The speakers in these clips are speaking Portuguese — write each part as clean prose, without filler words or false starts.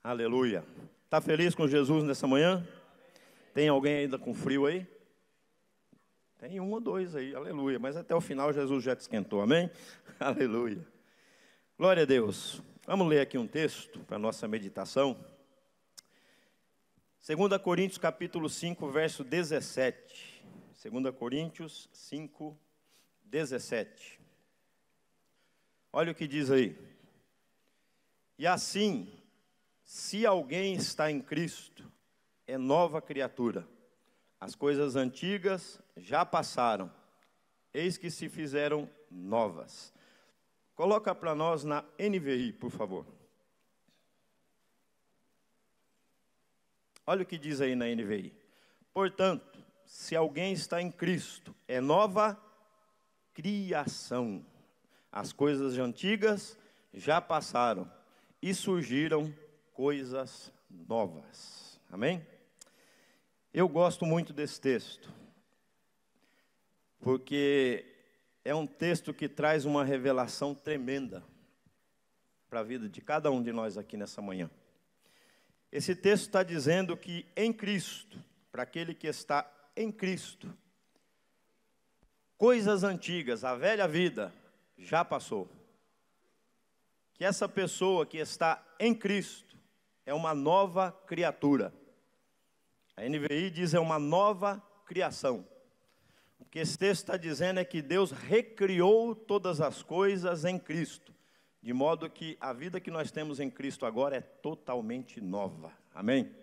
Aleluia. Está feliz com Jesus nessa manhã? Tem alguém ainda com frio aí? Tem um ou dois aí, aleluia. Mas até o final Jesus já te esquentou, amém? Aleluia. Glória a Deus. Vamos ler aqui um texto para a nossa meditação. 2 Coríntios capítulo 5, verso 17. 2 Coríntios 5, 17. Olha o que diz aí. E assim, se alguém está em Cristo, é nova criatura. As coisas antigas já passaram, eis que se fizeram novas. Coloca para nós na NVI, por favor. Olha o que diz aí na NVI. Portanto, se alguém está em Cristo, é nova criação. As coisas antigas já passaram e surgiram coisas novas. Amém? Eu gosto muito desse texto, porque é um texto que traz uma revelação tremenda para a vida de cada um de nós aqui nessa manhã. Esse texto está dizendo que em Cristo, para aquele que está em Cristo, coisas antigas, a velha vida, já passou. Que essa pessoa que está em Cristo é uma nova criatura. A NVI diz é uma nova criação. O que esse texto está dizendo é que Deus recriou todas as coisas em Cristo, de modo que a vida que nós temos em Cristo agora é totalmente nova. Amém?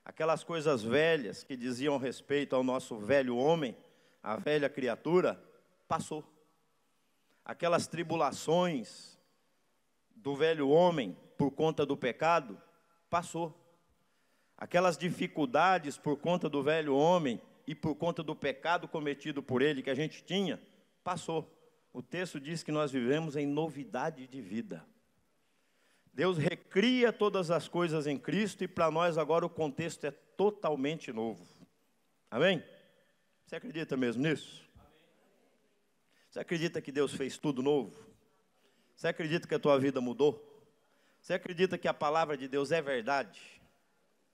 Aquelas coisas velhas que diziam respeito ao nosso velho homem, a velha criatura, passou. Aquelas tribulações do velho homem por conta do pecado, passou. Aquelas dificuldades por conta do velho homem e por conta do pecado cometido por ele que a gente tinha, passou. O texto diz que nós vivemos em novidade de vida. Deus recria todas as coisas em Cristo e para nós agora o contexto é totalmente novo. Amém? Você acredita mesmo nisso? Você acredita que Deus fez tudo novo? Você acredita que a tua vida mudou? Você acredita que a palavra de Deus é verdade?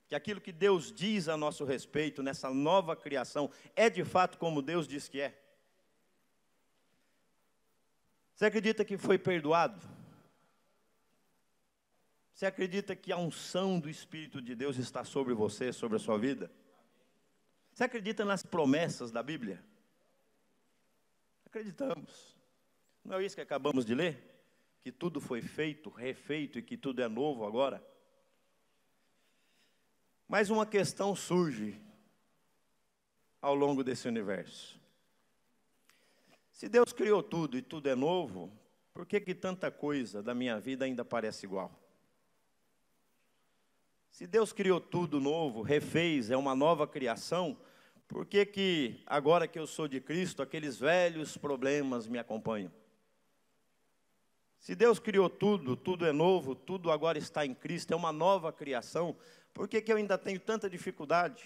Que aquilo que Deus diz a nosso respeito nessa nova criação é de fato como Deus diz que é? Você acredita que foi perdoado? Você acredita que a unção do Espírito de Deus está sobre você, sobre a sua vida? Você acredita nas promessas da Bíblia? Acreditamos. Não é isso que acabamos de ler? Que tudo foi feito, refeito e que tudo é novo agora? Mas uma questão surge ao longo desse universo. Se Deus criou tudo e tudo é novo, por que tanta coisa da minha vida ainda parece igual? Se Deus criou tudo novo, refez, é uma nova criação, por que agora que eu sou de Cristo, aqueles velhos problemas me acompanham? Se Deus criou tudo, tudo é novo, tudo agora está em Cristo, é uma nova criação, por que eu ainda tenho tanta dificuldade?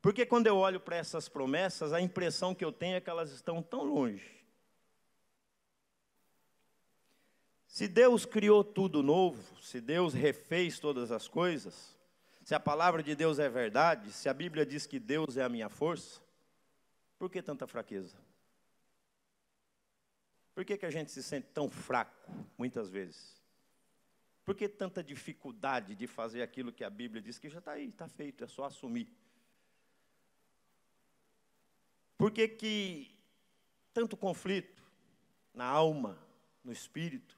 Porque quando eu olho para essas promessas, a impressão que eu tenho é que elas estão tão longe. Se Deus criou tudo novo, se Deus refez todas as coisas, se a palavra de Deus é verdade, se a Bíblia diz que Deus é a minha força, por que tanta fraqueza? Por que a gente se sente tão fraco, muitas vezes? Por que tanta dificuldade de fazer aquilo que a Bíblia diz que já está aí, está feito, é só assumir? Por que tanto conflito na alma, no espírito?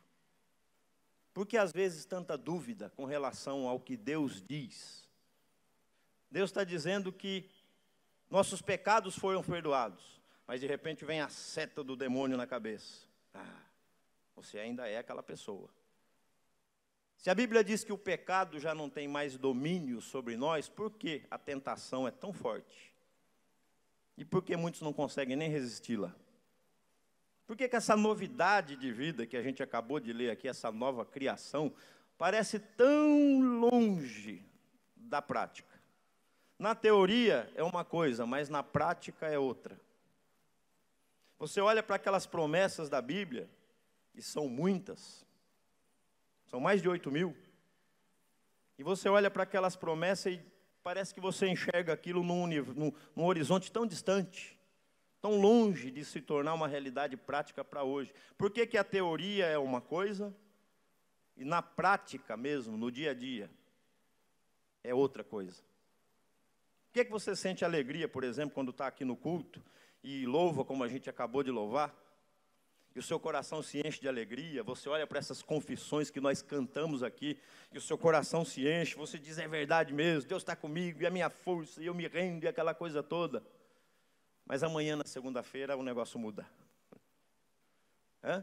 Por que às vezes tanta dúvida com relação ao que Deus diz? Deus está dizendo que nossos pecados foram perdoados, mas de repente vem a seta do demônio na cabeça. Você ainda é aquela pessoa. Se a Bíblia diz que o pecado já não tem mais domínio sobre nós, por que a tentação é tão forte? E por que muitos não conseguem nem resisti-la? Por que essa novidade de vida que a gente acabou de ler aqui, essa nova criação, parece tão longe da prática? Na teoria é uma coisa, mas na prática é outra. Você olha para aquelas promessas da Bíblia, e são muitas, são mais de 8.000. E você olha para aquelas promessas e parece que você enxerga aquilo num horizonte tão distante, tão longe de se tornar uma realidade prática para hoje. Por que que a teoria é uma coisa e na prática mesmo, no dia a dia, é outra coisa? Por que que você sente alegria, por exemplo, quando está aqui no culto e louva como a gente acabou de louvar? E o seu coração se enche de alegria, você olha para essas confissões que nós cantamos aqui, e o seu coração se enche, você diz, é verdade mesmo, Deus está comigo, e a minha força, e eu me rendo, e aquela coisa toda. Mas amanhã, na segunda-feira, o negócio muda. Hã?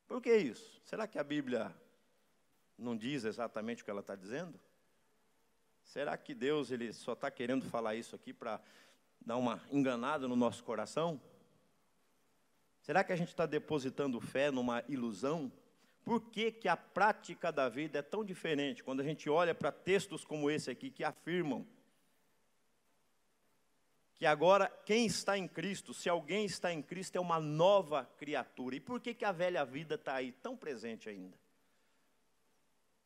Por que isso? Será que a Bíblia não diz exatamente o que ela está dizendo? Será que Deus ele só está querendo falar isso aqui para dar uma enganada no nosso coração? Será que a gente está depositando fé numa ilusão? Por que que a prática da vida é tão diferente quando a gente olha para textos como esse aqui que afirmam que agora quem está em Cristo, se alguém está em Cristo, é uma nova criatura? E por que que a velha vida está aí tão presente ainda?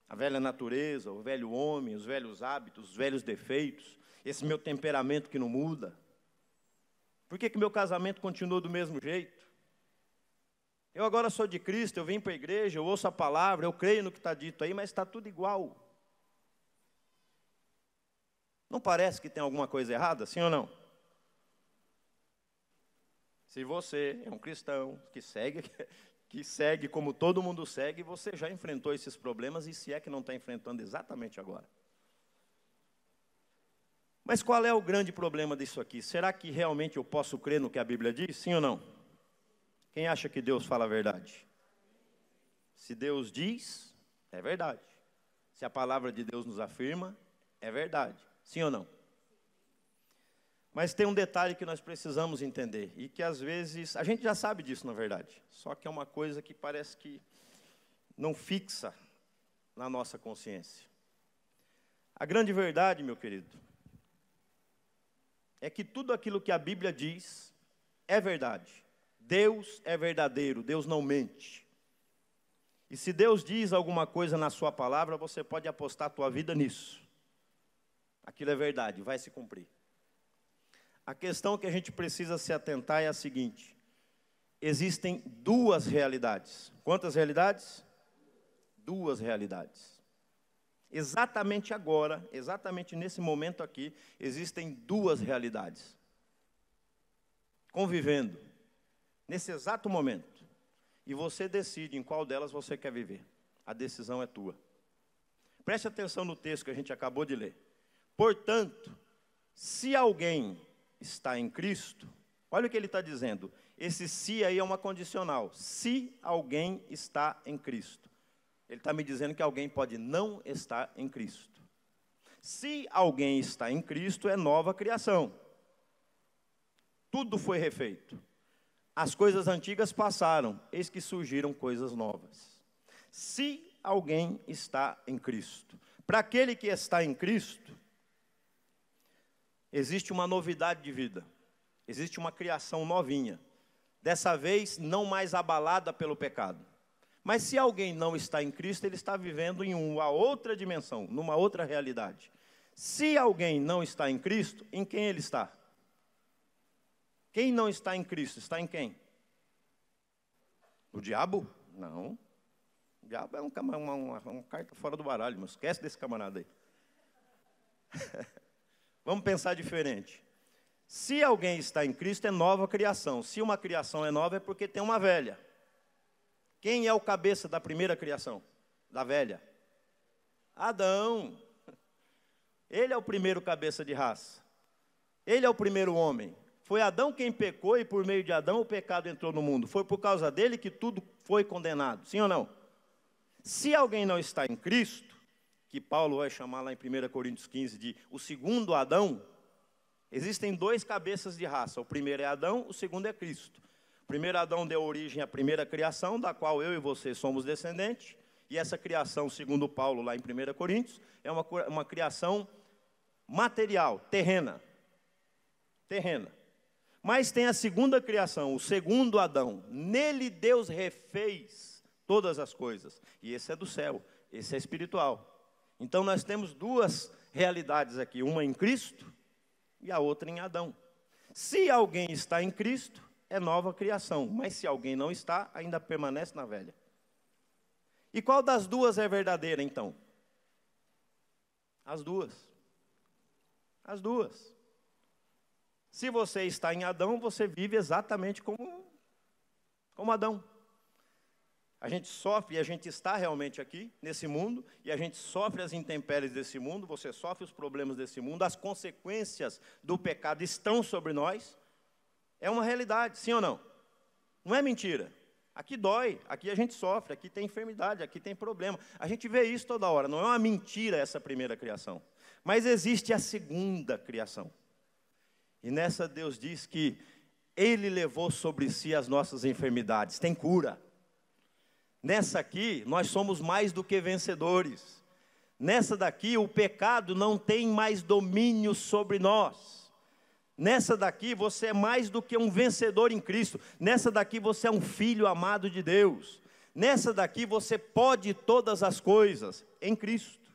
A velha natureza, o velho homem, os velhos hábitos, os velhos defeitos, esse meu temperamento que não muda. Por que que meu casamento continua do mesmo jeito? Eu agora sou de Cristo, eu vim para a igreja, eu ouço a palavra, eu creio no que está dito aí, mas está tudo igual. Não parece que tem alguma coisa errada, sim ou não? Se você é um cristão que segue como todo mundo segue, você já enfrentou esses problemas, e se é que não está enfrentando exatamente agora. Mas qual é o grande problema disso aqui? Será que realmente eu posso crer no que a Bíblia diz, sim ou não? Quem acha que Deus fala a verdade? Se Deus diz, é verdade. Se a palavra de Deus nos afirma, é verdade. Sim ou não? Mas tem um detalhe que nós precisamos entender, e que às vezes, a gente já sabe disso na verdade, só que é uma coisa que parece que não fixa na nossa consciência. A grande verdade, meu querido, é que tudo aquilo que a Bíblia diz é verdade. Deus é verdadeiro, Deus não mente. E se Deus diz alguma coisa na sua palavra, você pode apostar a tua vida nisso. Aquilo é verdade, vai se cumprir. A questão que a gente precisa se atentar é a seguinte: existem duas realidades. Quantas realidades? Duas realidades. Exatamente agora, exatamente nesse momento aqui, existem duas realidades convivendo, nesse exato momento. E você decide em qual delas você quer viver. A decisão é tua. Preste atenção no texto que a gente acabou de ler. Portanto, se alguém está em Cristo, olha o que ele está dizendo. Esse se aí é uma condicional. Se alguém está em Cristo. Ele está me dizendo que alguém pode não estar em Cristo. Se alguém está em Cristo, é nova criação. Tudo foi refeito. As coisas antigas passaram, eis que surgiram coisas novas. Se alguém está em Cristo. Para aquele que está em Cristo, existe uma novidade de vida. Existe uma criação novinha. Dessa vez, não mais abalada pelo pecado. Mas se alguém não está em Cristo, ele está vivendo em uma outra dimensão, numa outra realidade. Se alguém não está em Cristo, em quem ele está? Quem não está em Cristo, está em quem? O diabo? Não. O diabo é uma carta fora do baralho, mas esquece desse camarada aí. Vamos pensar diferente. Se alguém está em Cristo, é nova criação. Se uma criação é nova, é porque tem uma velha. Quem é o cabeça da primeira criação? Da velha? Adão. Ele é o primeiro cabeça de raça. Ele é o primeiro homem. Foi Adão quem pecou, e por meio de Adão o pecado entrou no mundo. Foi por causa dele que tudo foi condenado. Sim ou não? Se alguém não está em Cristo, que Paulo vai chamar lá em 1 Coríntios 15 de o segundo Adão, existem dois cabeças de raça. O primeiro é Adão, o segundo é Cristo. O primeiro Adão deu origem à primeira criação, da qual eu e você somos descendentes. E essa criação, segundo Paulo lá em 1 Coríntios, é uma criação material, terrena. Terrena. Mas tem a segunda criação, o segundo Adão. Nele Deus refez todas as coisas. E esse é do céu, esse é espiritual. Então nós temos duas realidades aqui, uma em Cristo e a outra em Adão. Se alguém está em Cristo, é nova criação, mas se alguém não está, ainda permanece na velha. E qual das duas é verdadeira então? As duas. As duas. Se você está em Adão, você vive exatamente como Adão. A gente sofre e a gente está realmente aqui, nesse mundo, e a gente sofre as intempéries desse mundo, você sofre os problemas desse mundo, as consequências do pecado estão sobre nós. É uma realidade, sim ou não? Não é mentira. Aqui dói, aqui a gente sofre, aqui tem enfermidade, aqui tem problema. A gente vê isso toda hora, não é uma mentira essa primeira criação. Mas existe a segunda criação. E nessa Deus diz que Ele levou sobre si as nossas enfermidades, tem cura. Nessa aqui, nós somos mais do que vencedores. Nessa daqui, o pecado não tem mais domínio sobre nós. Nessa daqui, você é mais do que um vencedor em Cristo. Nessa daqui, você é um filho amado de Deus. Nessa daqui, você pode todas as coisas em Cristo.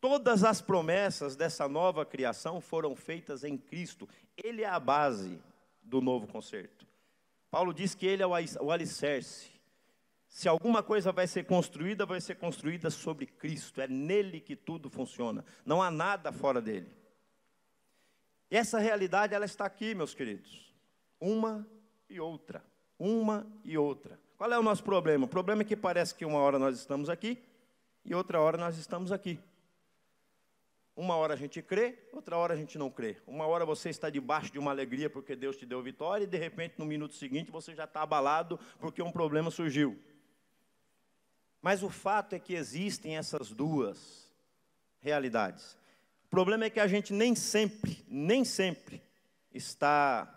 Todas as promessas dessa nova criação foram feitas em Cristo. Ele é a base do novo concerto. Paulo diz que ele é o alicerce. Se alguma coisa vai ser construída sobre Cristo. É nele que tudo funciona. Não há nada fora dele. E essa realidade, ela está aqui, meus queridos. Uma e outra. Uma e outra. Qual é o nosso problema? O problema é que parece que uma hora nós estamos aqui e outra hora nós estamos aqui. Uma hora a gente crê, outra hora a gente não crê. Uma hora você está debaixo de uma alegria porque Deus te deu vitória e de repente no minuto seguinte você já está abalado porque um problema surgiu. Mas o fato é que existem essas duas realidades. O problema é que a gente nem sempre está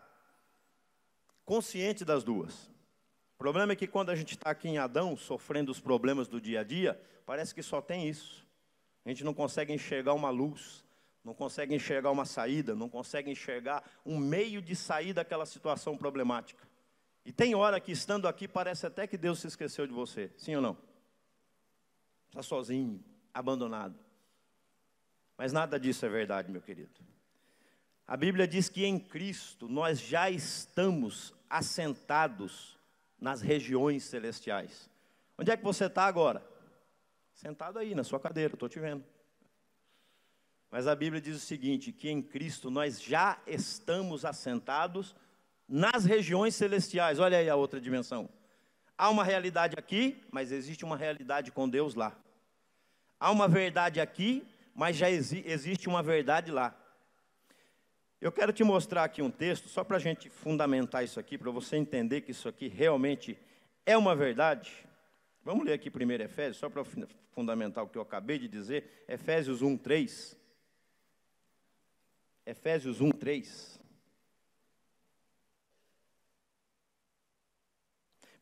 consciente das duas. O problema é que quando a gente está aqui em Adão, sofrendo os problemas do dia a dia, parece que só tem isso. A gente não consegue enxergar uma luz, não consegue enxergar uma saída, não consegue enxergar um meio de sair daquela situação problemática. E tem hora que, estando aqui, parece até que Deus se esqueceu de você. Sim ou não? Está sozinho, abandonado. Mas nada disso é verdade, meu querido. A Bíblia diz que em Cristo nós já estamos assentados nas regiões celestiais. Onde é que você está agora? Sentado aí na sua cadeira, estou te vendo. Mas a Bíblia diz o seguinte, que em Cristo nós já estamos assentados nas regiões celestiais. Olha aí a outra dimensão. Há uma realidade aqui, mas existe uma realidade com Deus lá. Há uma verdade aqui, mas já existe uma verdade lá. Eu quero te mostrar aqui um texto, só para a gente fundamentar isso aqui, para você entender que isso aqui realmente é uma verdade. Vamos ler aqui primeiro Efésios, só para fundamentar o que eu acabei de dizer. Efésios 1:3. Efésios 1:3.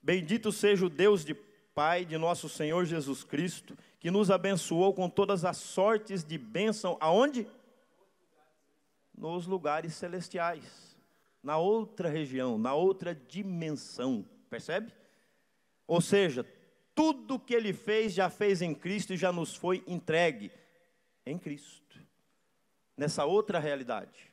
Bendito seja o Deus de Pai de nosso Senhor Jesus Cristo, que nos abençoou com todas as sortes de bênção. Aonde? Nos lugares celestiais. Na outra região, na outra dimensão. Percebe? Ou seja, tudo que Ele fez, já fez em Cristo e já nos foi entregue em Cristo. Nessa outra realidade.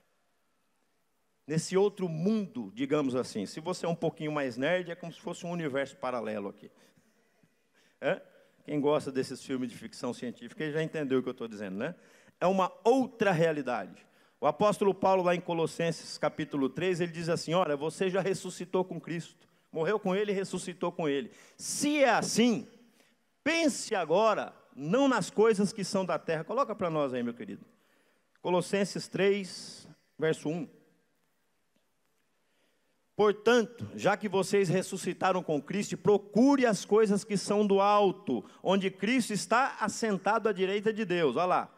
Nesse outro mundo, digamos assim. Se você é um pouquinho mais nerd, é como se fosse um universo paralelo aqui. Quem gosta desses filmes de ficção científica já entendeu o que eu estou dizendo, né? É uma outra realidade. O apóstolo Paulo, lá em Colossenses capítulo 3, ele diz assim, olha, você já ressuscitou com Cristo. Morreu com Ele e ressuscitou com Ele. Se é assim, pense agora, não nas coisas que são da terra. Coloca para nós aí, meu querido. Colossenses 3, verso 1. Portanto, já que vocês ressuscitaram com Cristo, procure as coisas que são do alto, onde Cristo está assentado à direita de Deus. Olha lá.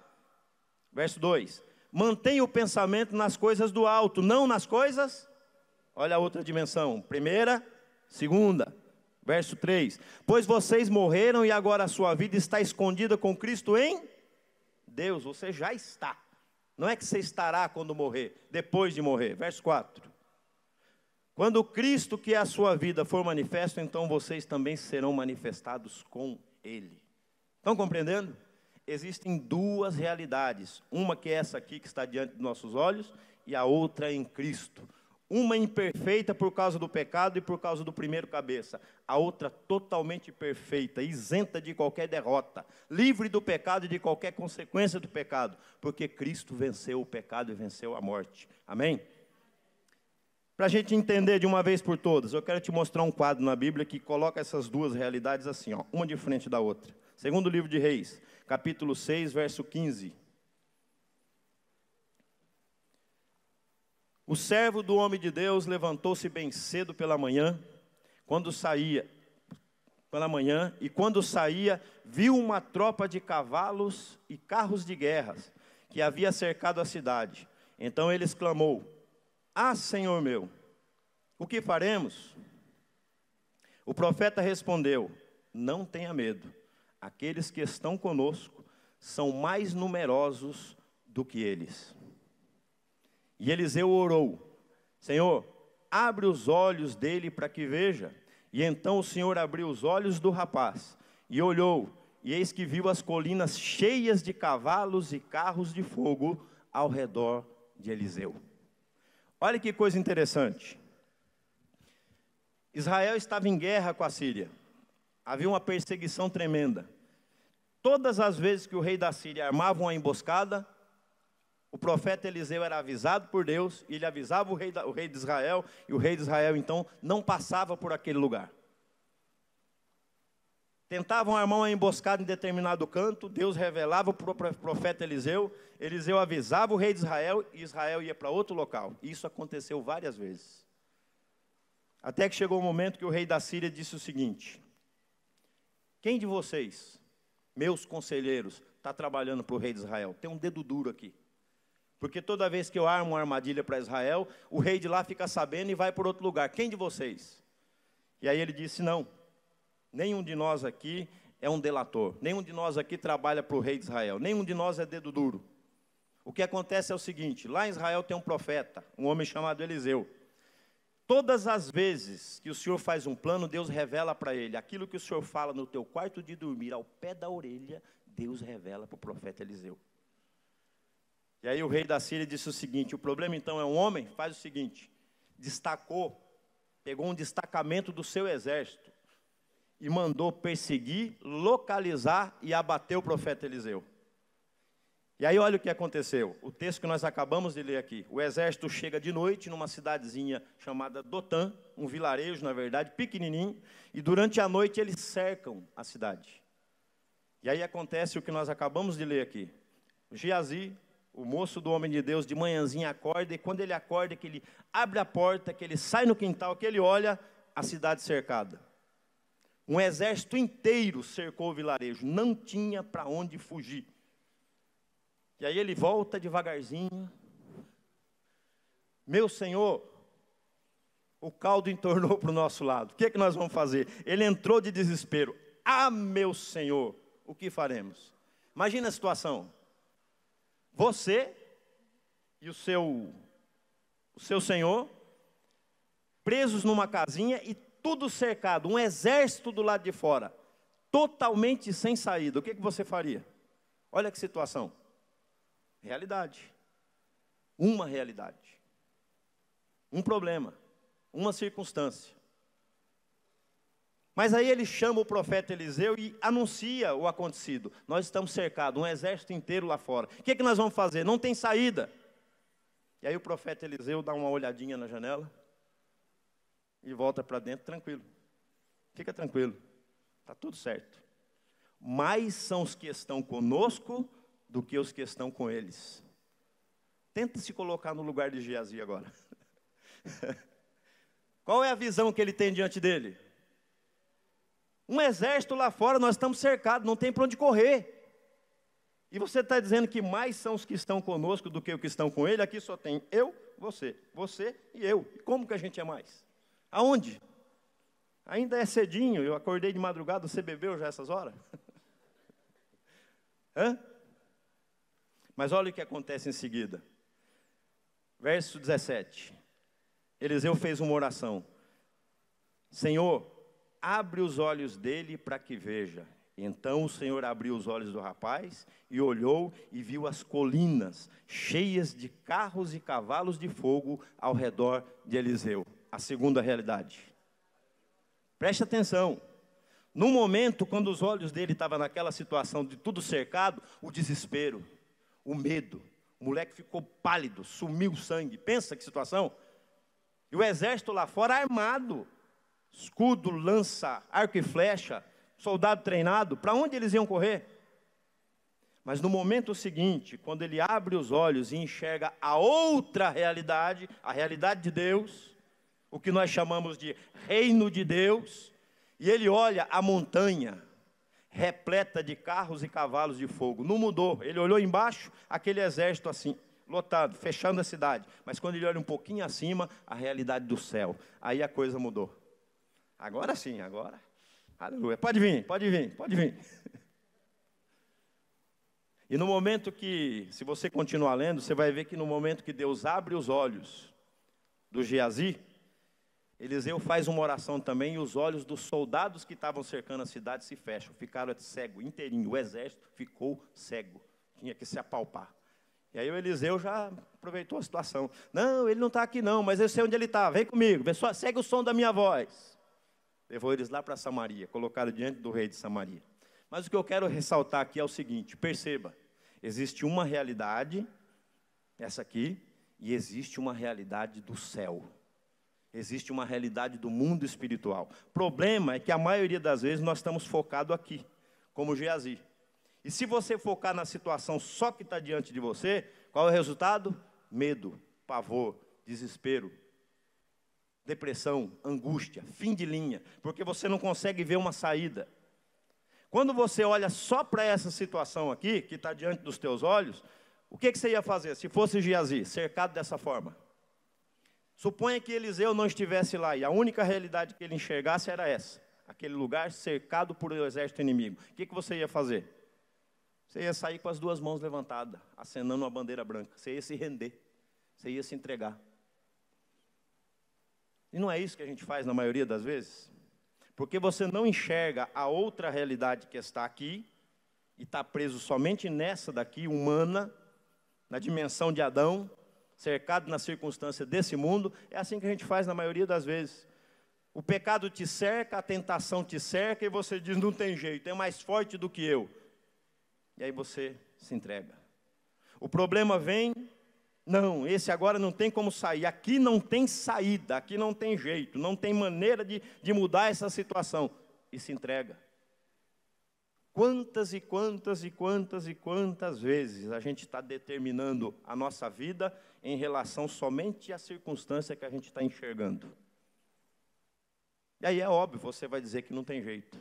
Verso 2. Mantenha o pensamento nas coisas do alto, não nas coisas... Olha a outra dimensão. Primeira, segunda. Verso 3. Pois vocês morreram e agora a sua vida está escondida com Cristo em Deus. Você já está. Não é que você estará quando morrer, depois de morrer. Verso 4. Quando Cristo, que é a sua vida, for manifesto, então vocês também serão manifestados com Ele. Estão compreendendo? Existem duas realidades. Uma que é essa aqui, que está diante dos nossos olhos, e a outra em Cristo. Uma imperfeita por causa do pecado e por causa do primeiro cabeça. A outra totalmente perfeita, isenta de qualquer derrota, livre do pecado e de qualquer consequência do pecado, porque Cristo venceu o pecado e venceu a morte. Amém? Para a gente entender de uma vez por todas, eu quero te mostrar um quadro na Bíblia que coloca essas duas realidades assim, ó, uma de frente da outra. Segundo livro de Reis, capítulo 6, verso 15. O servo do homem de Deus levantou-se bem cedo pela manhã, e quando saía, viu uma tropa de cavalos e carros de guerra que havia cercado a cidade. Então ele exclamou: "Ah, Senhor meu, o que faremos?" O profeta respondeu: "Não tenha medo, aqueles que estão conosco são mais numerosos do que eles." E Eliseu orou: "Senhor, abre os olhos dele para que veja." E então o Senhor abriu os olhos do rapaz, e olhou, e eis que viu as colinas cheias de cavalos e carros de fogo ao redor de Eliseu. Olha que coisa interessante. Israel estava em guerra com a Síria. Havia uma perseguição tremenda. Todas as vezes que o rei da Síria armava uma emboscada, o profeta Eliseu era avisado por Deus, e ele avisava o rei de Israel, e o rei de Israel, então, não passava por aquele lugar. Tentavam armar uma emboscada em determinado canto, Deus revelava para o profeta Eliseu, Eliseu avisava o rei de Israel, e Israel ia para outro local. Isso aconteceu várias vezes. Até que chegou o momento que o rei da Síria disse o seguinte: "Quem de vocês, meus conselheiros, está trabalhando para o rei de Israel? Tem um dedo duro aqui. Porque toda vez que eu armo uma armadilha para Israel, o rei de lá fica sabendo e vai por outro lugar. Quem de vocês?" E aí ele disse: "Não, nenhum de nós aqui é um delator. Nenhum de nós aqui trabalha para o rei de Israel. Nenhum de nós é dedo duro. O que acontece é o seguinte: lá em Israel tem um profeta, um homem chamado Eliseu. Todas as vezes que o Senhor faz um plano, Deus revela para ele. Aquilo que o Senhor fala no teu quarto de dormir, ao pé da orelha, Deus revela para o profeta Eliseu." E aí o rei da Síria disse o seguinte: "O problema então é um homem?" Faz o seguinte: pegou um destacamento do seu exército e mandou perseguir, localizar e abater o profeta Eliseu. E aí olha o que aconteceu, o texto que nós acabamos de ler aqui. O exército chega de noite numa cidadezinha chamada Dotã, um vilarejo, na verdade, pequenininho, e durante a noite eles cercam a cidade. E aí acontece o que nós acabamos de ler aqui. Geazi, o moço do homem de Deus, de manhãzinha acorda, e quando ele acorda, que ele abre a porta, que ele sai no quintal, que ele olha, a cidade cercada. Um exército inteiro cercou o vilarejo, não tinha para onde fugir. E aí ele volta devagarzinho: "Meu Senhor, o caldo entornou para o nosso lado, o que é que nós vamos fazer?" Ele entrou de desespero: "Ah, meu Senhor, o que faremos?" Imagina a situação. Você e o seu senhor, presos numa casinha e tudo cercado, um exército do lado de fora, totalmente sem saída. O que você faria? Olha que situação. Realidade. Uma realidade. Um problema. Uma circunstância. Mas aí ele chama o profeta Eliseu e anuncia o acontecido. Nós estamos cercados, um exército inteiro lá fora. O que é que nós vamos fazer? Não tem saída. E aí o profeta Eliseu dá uma olhadinha na janela e volta para dentro tranquilo. Fica tranquilo, está tudo certo. Mais são os que estão conosco do que os que estão com eles. Tenta se colocar no lugar de Geazi agora. Qual é a visão que ele tem diante dele? Um exército lá fora, nós estamos cercados, não tem para onde correr. E você está dizendo que mais são os que estão conosco do que os que estão com ele? Aqui só tem eu, você e eu. E como que a gente é mais? Aonde? Ainda é cedinho, eu acordei de madrugada, você bebeu já essas horas? Hã? Mas olha o que acontece em seguida. Verso 17. Eliseu fez uma oração: "Senhor, abre os olhos dele para que veja." Então o Senhor abriu os olhos do rapaz e olhou e viu as colinas cheias de carros e cavalos de fogo ao redor de Eliseu. A segunda realidade. Preste atenção. No momento, quando os olhos dele estavam naquela situação de tudo cercado, o desespero, o medo. O moleque ficou pálido, sumiu o sangue. Pensa que situação. E o exército lá fora armado. Escudo, lança, arco e flecha. Soldado treinado, para onde eles iam correr? Mas no momento seguinte, quando ele abre os olhos e enxerga a outra realidade, a realidade de Deus, o que nós chamamos de reino de Deus, e ele olha a montanha repleta de carros e cavalos de fogo. Não mudou, ele olhou embaixo, aquele exército assim, lotado, fechando a cidade. Mas quando ele olha um pouquinho acima, a realidade do céu. Aí a coisa mudou. Agora sim, agora... Aleluia. Pode vir, pode vir, pode vir. E no momento que, se você continuar lendo, você vai ver que no momento que Deus abre os olhos do Geazi, Eliseu faz uma oração também e os olhos dos soldados que estavam cercando a cidade se fecham. Ficaram cego, inteirinho. O exército ficou cego. Tinha que se apalpar. E aí o Eliseu já aproveitou a situação. Não, ele não está aqui não, mas eu sei onde ele está. Vem comigo, segue o som da minha voz. Levou eles lá para Samaria, colocaram diante do rei de Samaria. Mas o que eu quero ressaltar aqui é o seguinte, perceba, existe uma realidade, essa aqui, e existe uma realidade do céu. Existe uma realidade do mundo espiritual. O problema é que a maioria das vezes nós estamos focados aqui, como Geazi. E se você focar na situação só que está diante de você, qual é o resultado? Medo, pavor, desespero. Depressão, angústia, fim de linha, porque você não consegue ver uma saída. Quando você olha só para essa situação aqui, que está diante dos teus olhos, o que você ia fazer se fosse Geazi, cercado dessa forma? Suponha que Eliseu não estivesse lá, e a única realidade que ele enxergasse era essa, aquele lugar cercado por um exército inimigo. O que você ia fazer? Você ia sair com as duas mãos levantadas, acenando uma bandeira branca, você ia se render, você ia se entregar. E não é isso que a gente faz na maioria das vezes? Porque você não enxerga a outra realidade que está aqui, e está preso somente nessa daqui, humana, na dimensão de Adão, cercado na circunstância desse mundo. É assim que a gente faz na maioria das vezes. O pecado te cerca, a tentação te cerca, e você diz, não tem jeito, é mais forte do que eu. E aí você se entrega. O problema vem... Não, esse agora não tem como sair, aqui não tem saída, aqui não tem jeito, não tem maneira de mudar essa situação. E se entrega. Quantas e quantas e quantas e quantas vezes a gente está determinando a nossa vida em relação somente à circunstância que a gente está enxergando. E aí é óbvio, você vai dizer que não tem jeito.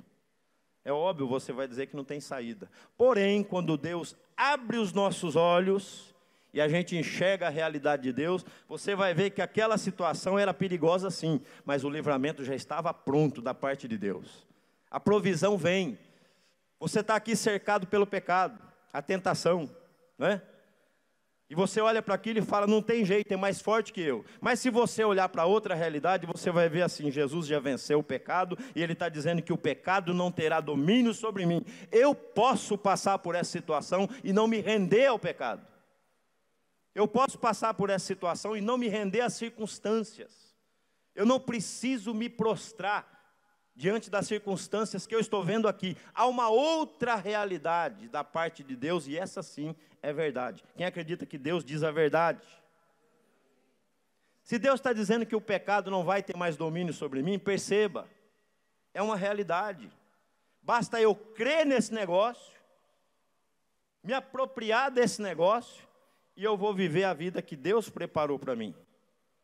É óbvio, você vai dizer que não tem saída. Porém, quando Deus abre os nossos olhos... e a gente enxerga a realidade de Deus, você vai ver que aquela situação era perigosa sim, mas o livramento já estava pronto da parte de Deus. A provisão vem. Você está aqui cercado pelo pecado, a tentação, não é? E você olha para aquilo e fala, não tem jeito, é mais forte que eu. Mas se você olhar para outra realidade, você vai ver assim, Jesus já venceu o pecado, e Ele está dizendo que o pecado não terá domínio sobre mim. Eu posso passar por essa situação e não me render ao pecado. Eu posso passar por essa situação e não me render às circunstâncias. Eu não preciso me prostrar diante das circunstâncias que eu estou vendo aqui. Há uma outra realidade da parte de Deus, e essa sim é verdade. Quem acredita que Deus diz a verdade? Se Deus está dizendo que o pecado não vai ter mais domínio sobre mim, perceba, é uma realidade. Basta eu crer nesse negócio, me apropriar desse negócio, e eu vou viver a vida que Deus preparou para mim.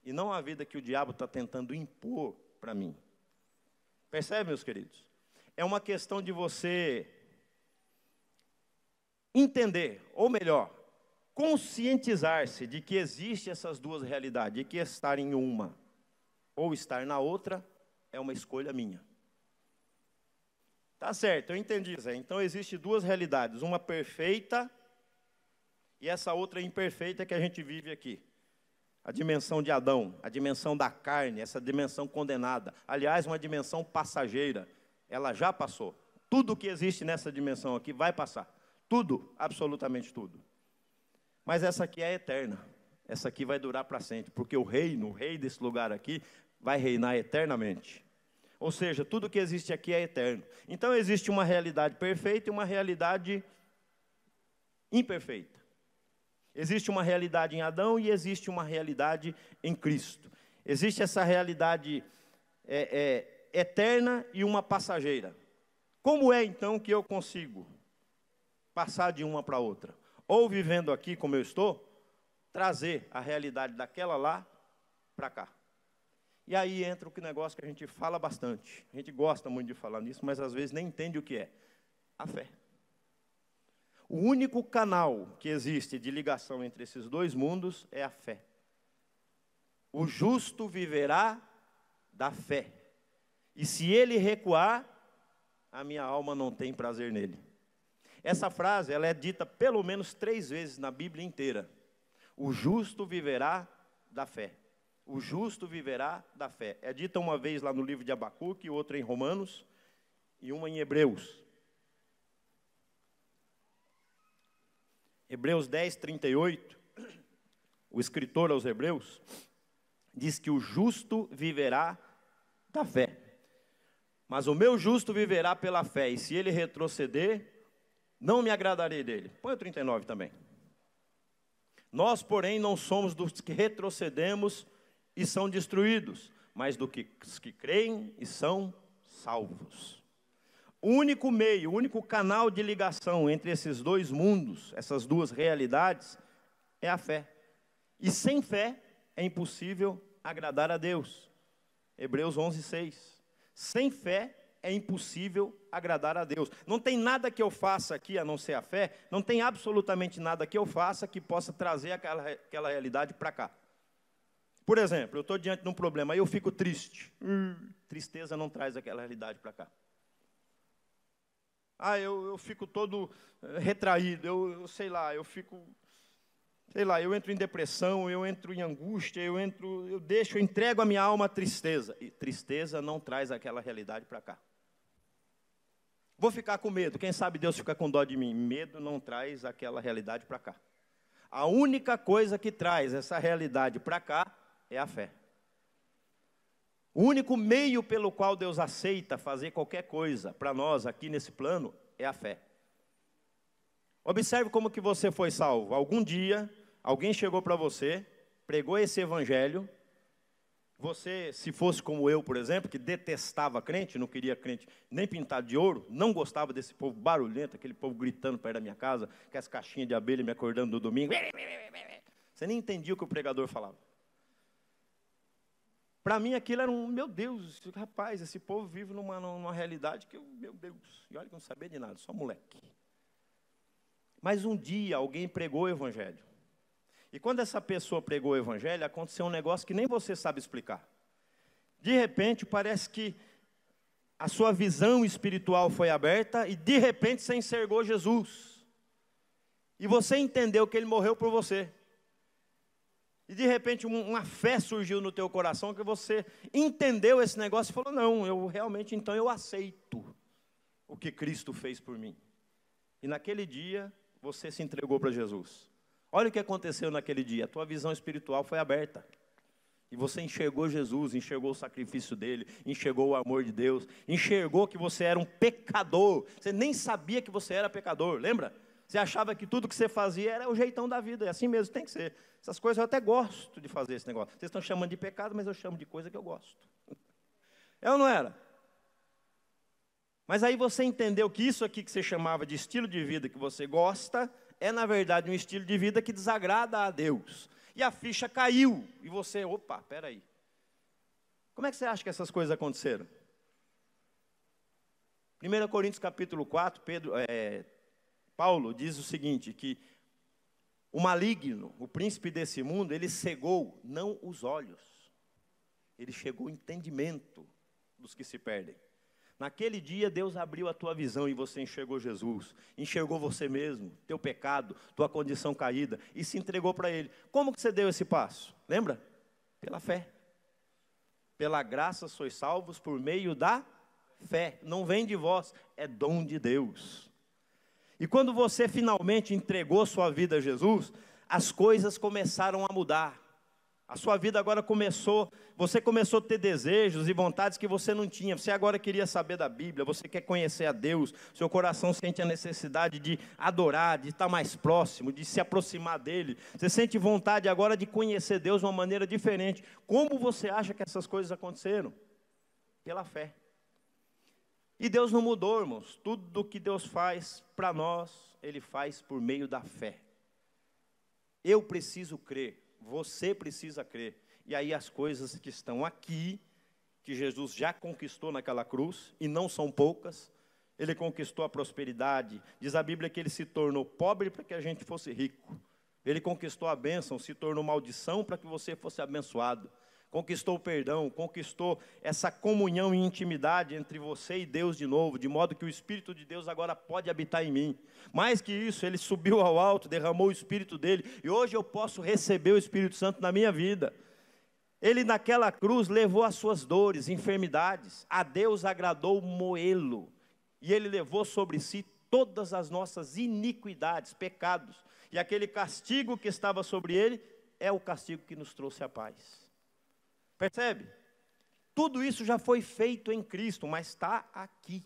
E não a vida que o diabo está tentando impor para mim. Percebe, meus queridos? É uma questão de você entender, ou melhor, conscientizar-se de que existem essas duas realidades. E que estar em uma ou estar na outra é uma escolha minha. Tá certo, eu entendi, Zé. Então existem duas realidades. Uma perfeita... e essa outra imperfeita que a gente vive aqui. A dimensão de Adão, a dimensão da carne, essa dimensão condenada. Aliás, uma dimensão passageira. Ela já passou. Tudo que existe nessa dimensão aqui vai passar. Tudo, absolutamente tudo. Mas essa aqui é eterna. Essa aqui vai durar para sempre, porque o rei desse lugar aqui, vai reinar eternamente. Ou seja, tudo que existe aqui é eterno. Então existe uma realidade perfeita e uma realidade imperfeita. Existe uma realidade em Adão e existe uma realidade em Cristo. Existe essa realidade eterna e uma passageira. Como é então que eu consigo passar de uma para outra? Ou vivendo aqui como eu estou, trazer a realidade daquela lá para cá. E aí entra o negócio que a gente fala bastante. A gente gosta muito de falar nisso, mas às vezes nem entende o que é. A fé. O único canal que existe de ligação entre esses dois mundos é a fé. O justo viverá da fé. E se ele recuar, a minha alma não tem prazer nele. Essa frase, ela é dita pelo menos 3 vezes na Bíblia inteira. O justo viverá da fé. O justo viverá da fé. É dita uma vez lá no livro de Abacuque, outra em Romanos e uma em Hebreus. Hebreus 10, 38, o escritor aos Hebreus, diz que o justo viverá da fé. Mas o meu justo viverá pela fé, e se ele retroceder, não me agradarei dele. Põe o 39 também. Nós, porém, não somos dos que retrocedemos e são destruídos, mas dos que creem e são salvos. O único meio, o único canal de ligação entre esses dois mundos, essas duas realidades, é a fé. E sem fé é impossível agradar a Deus. Hebreus 11, 6. Sem fé é impossível agradar a Deus. Não tem nada que eu faça aqui, a não ser a fé, não tem absolutamente nada que eu faça que possa trazer aquela realidade para cá. Por exemplo, eu estou diante de um problema, aí eu fico triste. Tristeza não traz aquela realidade para cá. Eu fico todo retraído, eu entro em depressão, eu entro em angústia, eu entrego a minha alma à tristeza. E tristeza não traz aquela realidade para cá. Vou ficar com medo, quem sabe Deus fica com dó de mim. Medo não traz aquela realidade para cá. A única coisa que traz essa realidade para cá é a fé. O único meio pelo qual Deus aceita fazer qualquer coisa para nós aqui nesse plano é a fé. Observe como que você foi salvo. Algum dia, alguém chegou para você, pregou esse evangelho. Você, se fosse como eu, por exemplo, que detestava crente, não queria crente nem pintado de ouro, não gostava desse povo barulhento, aquele povo gritando perto da minha casa, com as caixinhas de abelha me acordando no domingo. Você nem entendia o que o pregador falava. Para mim aquilo era meu Deus, rapaz, esse povo vive numa realidade que meu Deus, e olha que eu não sabia de nada, só moleque. Mas um dia alguém pregou o evangelho. E quando essa pessoa pregou o evangelho, aconteceu um negócio que nem você sabe explicar. De repente, parece que a sua visão espiritual foi aberta e de repente você enxergou Jesus. E você entendeu que ele morreu por você. E de repente uma fé surgiu no teu coração que você entendeu esse negócio e falou, não, eu realmente então eu aceito o que Cristo fez por mim. E naquele dia você se entregou para Jesus. Olha o que aconteceu naquele dia, a tua visão espiritual foi aberta. E você enxergou Jesus, enxergou o sacrifício dele, enxergou o amor de Deus, enxergou que você era um pecador. Você nem sabia que você era pecador, lembra? Você achava que tudo que você fazia era o jeitão da vida, é assim mesmo, tem que ser. Essas coisas eu até gosto de fazer esse negócio. Vocês estão chamando de pecado, mas eu chamo de coisa que eu gosto. É ou não era? Mas aí você entendeu que isso aqui que você chamava de estilo de vida que você gosta, é na verdade um estilo de vida que desagrada a Deus. E a ficha caiu, e você, opa, peraí. Como é que você acha que essas coisas aconteceram? 1 Coríntios capítulo 4, Paulo diz o seguinte, que o maligno, o príncipe desse mundo, ele cegou não os olhos, ele chegou ao entendimento dos que se perdem. Naquele dia Deus abriu a tua visão e você enxergou Jesus, enxergou você mesmo, teu pecado, tua condição caída e se entregou para Ele. Como que você deu esse passo? Lembra? Pela fé. Pela graça sois salvos por meio da fé, não vem de vós, é dom de Deus. E quando você finalmente entregou sua vida a Jesus, as coisas começaram a mudar. A sua vida agora você começou a ter desejos e vontades que você não tinha. Você agora queria saber da Bíblia, você quer conhecer a Deus. Seu coração sente a necessidade de adorar, de estar mais próximo, de se aproximar dEle. Você sente vontade agora de conhecer Deus de uma maneira diferente. Como você acha que essas coisas aconteceram? Pela fé. E Deus não mudou, irmãos. Tudo que Deus faz para nós, Ele faz por meio da fé. Eu preciso crer. Você precisa crer. E aí as coisas que estão aqui, que Jesus já conquistou naquela cruz, e não são poucas, Ele conquistou a prosperidade. Diz a Bíblia que Ele se tornou pobre para que a gente fosse rico. Ele conquistou a bênção, se tornou maldição para que você fosse abençoado. Conquistou o perdão, conquistou essa comunhão e intimidade entre você e Deus de novo, de modo que o Espírito de Deus agora pode habitar em mim. Mais que isso, Ele subiu ao alto, derramou o Espírito dEle, e hoje eu posso receber o Espírito Santo na minha vida. Ele naquela cruz levou as suas dores, enfermidades, a Deus agradou moê-lo, e Ele levou sobre si todas as nossas iniquidades, pecados, e aquele castigo que estava sobre Ele, é o castigo que nos trouxe a paz. Percebe? Tudo isso já foi feito em Cristo, mas está aqui,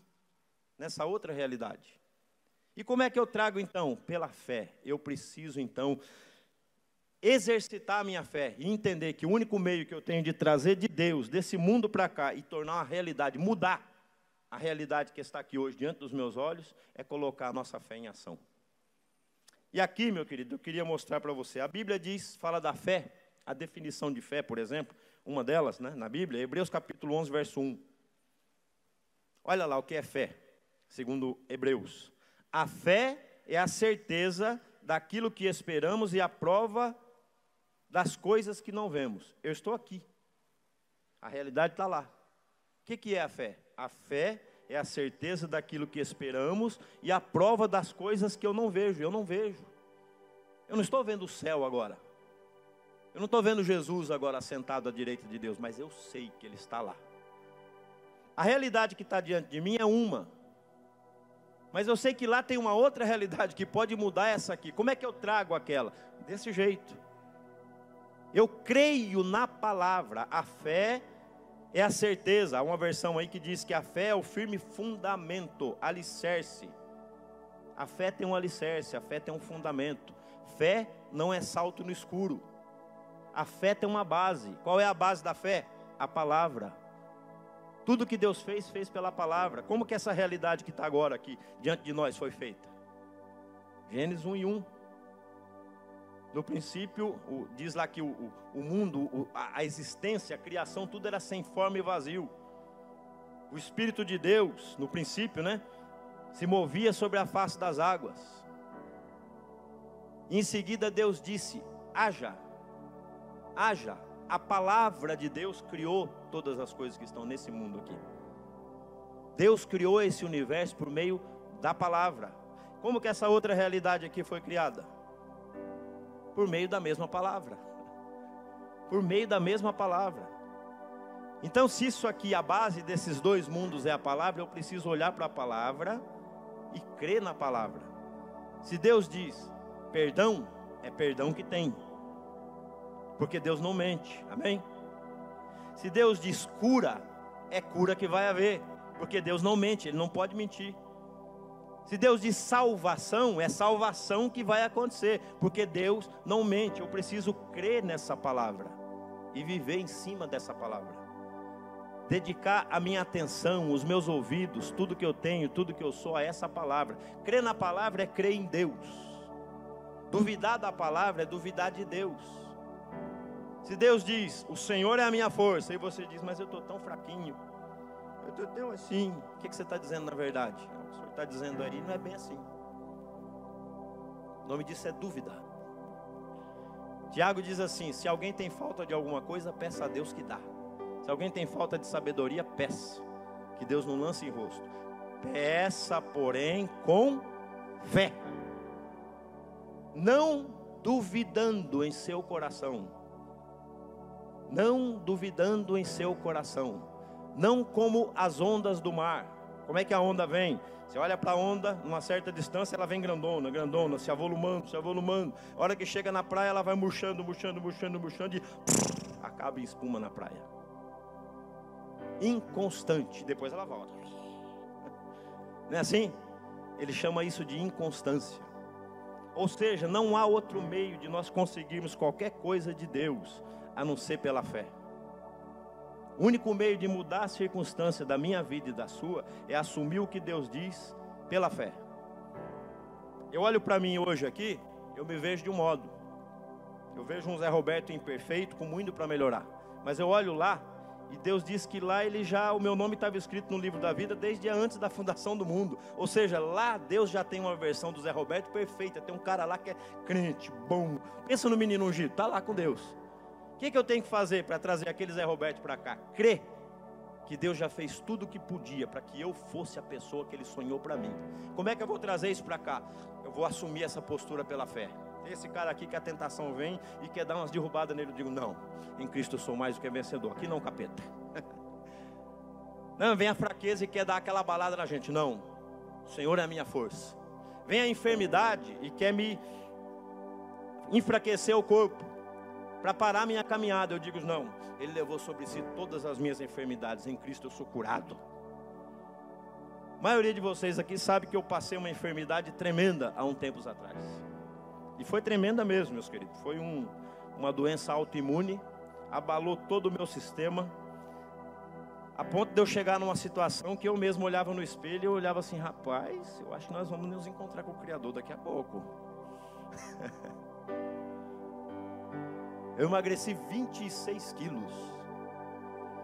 nessa outra realidade. E como é que eu trago então? Pela fé. Eu preciso então exercitar a minha fé e entender que o único meio que eu tenho de trazer de Deus, desse mundo para cá, e tornar uma realidade, mudar a realidade que está aqui hoje diante dos meus olhos, é colocar a nossa fé em ação. E aqui, meu querido, eu queria mostrar para você. A Bíblia fala da fé, a definição de fé, por exemplo, uma delas, né, na Bíblia, Hebreus capítulo 11, verso 1. Olha lá o que é fé, segundo Hebreus. A fé é a certeza daquilo que esperamos e a prova das coisas que não vemos. Eu estou aqui. A realidade está lá. O que é a fé? A fé é a certeza daquilo que esperamos e a prova das coisas que eu não vejo. Eu não vejo. Eu não estou vendo o céu agora. Eu não estou vendo Jesus agora sentado à direita de Deus, mas eu sei que Ele está lá. A realidade que está diante de mim é uma, mas eu sei que lá tem uma outra realidade que pode mudar essa aqui. Como é que eu trago aquela? Desse jeito. Eu creio na palavra. A fé é a certeza. Há uma versão aí que diz que a fé é o firme fundamento, alicerce. A fé tem um alicerce, a fé tem um fundamento. Fé não é salto no escuro. A fé tem uma base. Qual é a base da fé? A palavra. Tudo que Deus fez, fez pela palavra. Como que essa realidade que está agora aqui, diante de nós, foi feita? Gênesis 1:1. No princípio, diz lá que o mundo, a existência, a criação, tudo era sem forma e vazio. O Espírito de Deus, no princípio, né, se movia sobre a face das águas. E em seguida Deus disse, haja. Haja. A palavra de Deus criou todas as coisas que estão nesse mundo aqui. Deus criou esse universo por meio da palavra. Como que essa outra realidade aqui foi criada? Por meio da mesma palavra. Por meio da mesma palavra. Então, se isso aqui, a base desses dois mundos é a palavra, eu preciso olhar para a palavra e crer na palavra. Se Deus diz perdão, é perdão que tem. Porque Deus não mente, amém? Se Deus diz cura, é cura que vai haver. Porque Deus não mente, Ele não pode mentir. Se Deus diz salvação, é salvação que vai acontecer. Porque Deus não mente, eu preciso crer nessa palavra. E viver em cima dessa palavra. Dedicar a minha atenção, os meus ouvidos, tudo que eu tenho, tudo que eu sou a essa palavra. Crer na palavra é crer em Deus. Duvidar da palavra é duvidar de Deus. Se Deus diz, o Senhor é a minha força, e você diz, mas eu estou tão fraquinho, eu estou tão assim, o que você está dizendo na verdade? O Senhor está dizendo aí, não é bem assim. O nome disso é dúvida. Tiago diz assim, se alguém tem falta de alguma coisa, peça a Deus que dá. Se alguém tem falta de sabedoria, peça, que Deus não lance em rosto. Peça, porém, com fé, não duvidando em seu coração. Não duvidando em seu coração. não como as ondas do mar. Como é que a onda vem? Você olha para a onda, numa certa distância ela vem grandona, grandona, se avolumando, se avolumando. A hora que chega na praia ela vai murchando, murchando, murchando, murchando e acaba em espuma na praia. Inconstante, depois ela volta. Não é assim? Ele chama isso de inconstância. Ou seja, não há outro meio de nós conseguirmos qualquer coisa de Deus a não ser pela fé. O único meio de mudar a circunstância da minha vida e da sua é assumir o que Deus diz pela fé. Eu olho para mim hoje aqui, eu me vejo de um modo. Eu vejo um Zé Roberto imperfeito, com muito para melhorar. Mas eu olho lá e Deus diz que lá o meu nome estava escrito no livro da vida desde antes da fundação do mundo. Ou seja, lá Deus já tem uma versão do Zé Roberto perfeita. Tem um cara lá que é crente, bom. Pensa no menino ungido, está lá com Deus. O que eu tenho que fazer para trazer aquele Zé Roberto para cá? Crer que Deus já fez tudo o que podia para que eu fosse a pessoa que Ele sonhou para mim. Como é que eu vou trazer isso para cá? Eu vou assumir essa postura pela fé. Esse cara aqui que a tentação vem e quer dar umas derrubadas nele, eu digo, não, em Cristo eu sou mais do que vencedor. Aqui não, capeta. Não, vem a fraqueza e quer dar aquela balada na gente. Não, o Senhor é a minha força. Vem a enfermidade e quer me enfraquecer o corpo para parar a minha caminhada. Eu digo, não, Ele levou sobre si todas as minhas enfermidades. Em Cristo eu sou curado. A maioria de vocês aqui sabe que eu passei uma enfermidade tremenda há uns tempos atrás. E foi tremenda mesmo, meus queridos. Foi uma doença autoimune, abalou todo o meu sistema, a ponto de eu chegar numa situação que eu mesmo olhava no espelho e eu olhava assim, rapaz, eu acho que nós vamos nos encontrar com o Criador daqui a pouco. Eu emagreci 26 quilos.